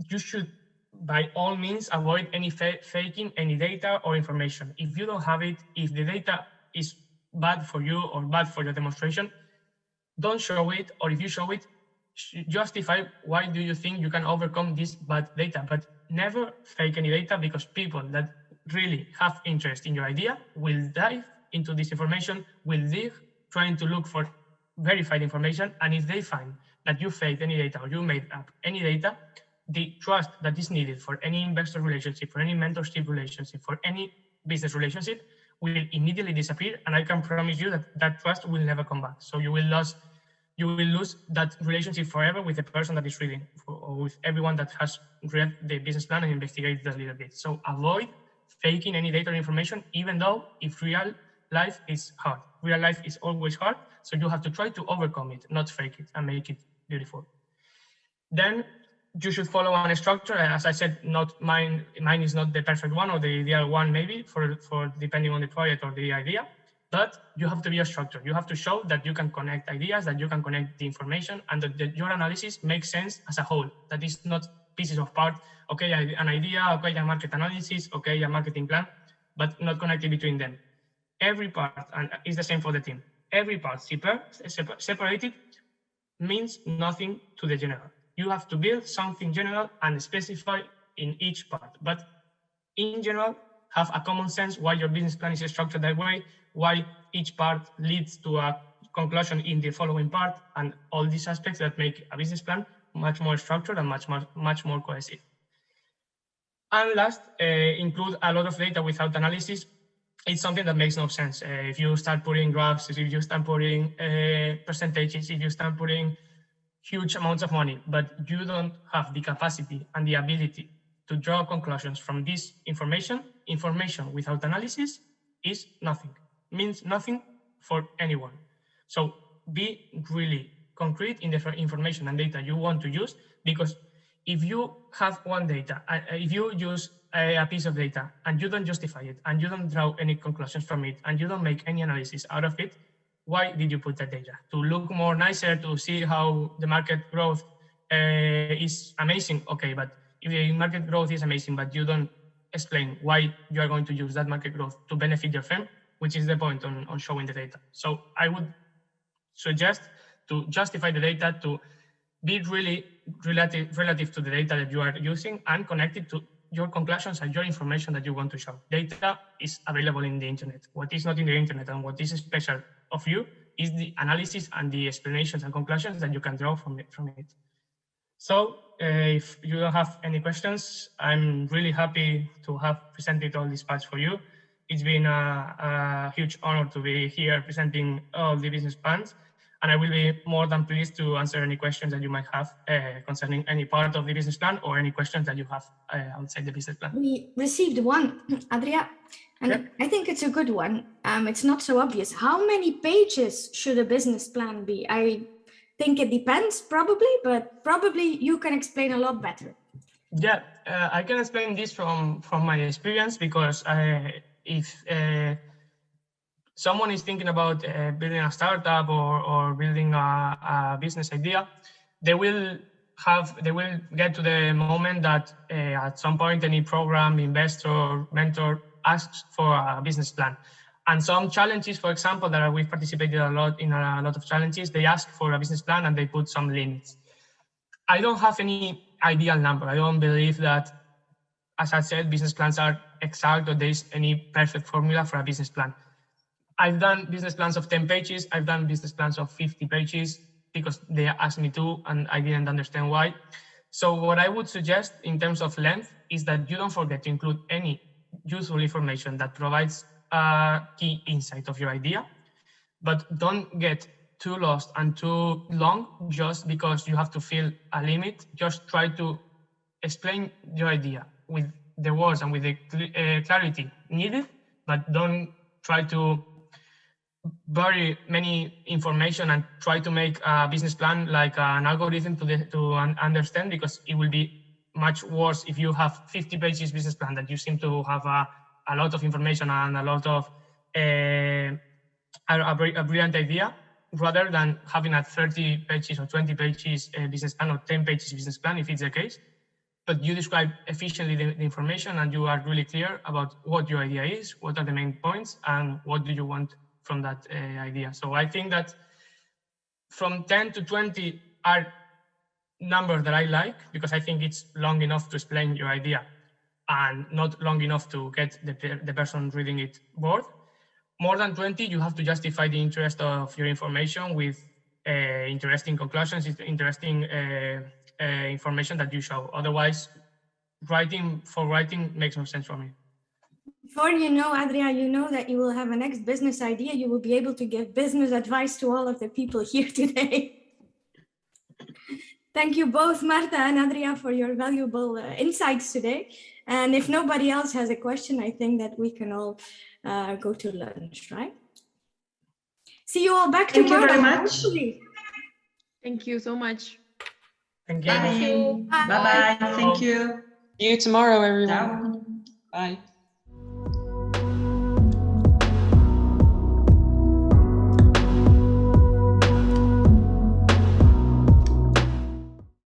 you should by all means avoid any faking any data or information. If you don't have it, if the data is bad for you or bad for your demonstration, don't show it, or if you show it, justify why do you think you can overcome this bad data, but never fake any data, because people that really have interest in your idea will dive into this information, will dig, trying to look for verified information. And if they find that you faked any data or you made up any data, the trust that is needed for any investor relationship, for any mentorship relationship, for any business relationship will immediately disappear. And I can promise you that that trust will never come back. So you will lose that relationship forever with the person that is reading, or with everyone that has read the business plan and investigated a little bit. So avoid faking any data or information, even though if real life is hard. Real life is always hard. So you have to try to overcome it, not fake it, and make it beautiful. Then you should follow a structure. As I said, not mine is not the perfect one or the ideal one, maybe for depending on the project or the idea. But you have to be a structure. You have to show that you can connect ideas, that you can connect the information, and that your analysis makes sense as a whole. That is not pieces of part. Okay, an idea, okay, a market analysis, okay, a marketing plan, but not connected between them. Every part, and it's the same for the team, every part separated means nothing to the general. You have to build something general and specify in each part. But in general, have a common sense why your business plan is structured that way, why each part leads to a conclusion in the following part, and all these aspects that make a business plan much more structured and much more cohesive. And last, include a lot of data without analysis. It's something that makes no sense. If you start putting graphs, if you start putting percentages, if you start putting huge amounts of money, but you don't have the capacity and the ability to draw conclusions from this information without analysis is nothing, means nothing for anyone. So be really concrete in the information and data you want to use, because if you have one data, if you use a piece of data and you don't justify it and you don't draw any conclusions from it and you don't make any analysis out of it, why did you put that data? To look more nicer, to see how the market growth is amazing. Okay, but if the market growth is amazing, but you don't explain why you are going to use that market growth to benefit your firm, which is the point on showing the data. So I would suggest to justify the data, to be really relative to the data that you are using and connected to your conclusions and your information that you want to show. Data is available in the internet. What is not in the internet and what is special of you is the analysis and the explanations and conclusions that you can draw from it. So if you don't have any questions, I'm really happy to have presented all these parts for you. It's been a huge honor to be here presenting all the business plans. And I will be more than pleased to answer any questions that you might have concerning any part of the business plan or any questions that you have outside the business plan. We received one, Adrià, and yeah. I think it's a good one. It's not so obvious. How many pages should a business plan be? I think it depends probably, but probably you can explain a lot better. Yeah, I can explain this from my experience, because if someone is thinking about building a startup or building a business idea, they will get to the moment that at some point any program, investor, or mentor asks for a business plan. And some challenges, for example, that we've participated a lot in a lot of challenges, they ask for a business plan and they put some limits. I don't have any ideal number. I don't believe that, as I said, business plans are exact or there's any perfect formula for a business plan. I've done business plans of 10 pages. I've done business plans of 50 pages because they asked me to, and I didn't understand why. So what I would suggest in terms of length is that you don't forget to include any useful information that provides a key insight of your idea, but don't get too lost and too long just because you have to fill a limit. Just try to explain your idea with the words and with the clarity needed, but don't try to bury many information and try to make a business plan like an algorithm to understand, because it will be much worse if you have 50 pages business plan that you seem to have a lot of information and a lot of a brilliant idea, rather than having a 30 pages or 20 pages business plan or 10 pages business plan, if it's the case. But you describe efficiently the information and you are really clear about what your idea is, what are the main points, and what do you want from that idea. So I think that from 10 to 20 are numbers that I like, because I think it's long enough to explain your idea and not long enough to get the person reading it bored. More than 20, you have to justify the interest of your information with interesting conclusions, interesting information that you show. Otherwise, writing for writing makes no sense for me. Before you know, Adrià, you know that you will have a next business idea. You will be able to give business advice to all of the people here today. Thank you both, Marta and Adrià, for your valuable insights today. And if nobody else has a question, I think that we can all go to lunch, right? See you all back tomorrow. Thank you very much. Thank you so much. Thank you. Thank you. Bye-bye. Thank you. See you tomorrow, everyone. Ciao. Bye.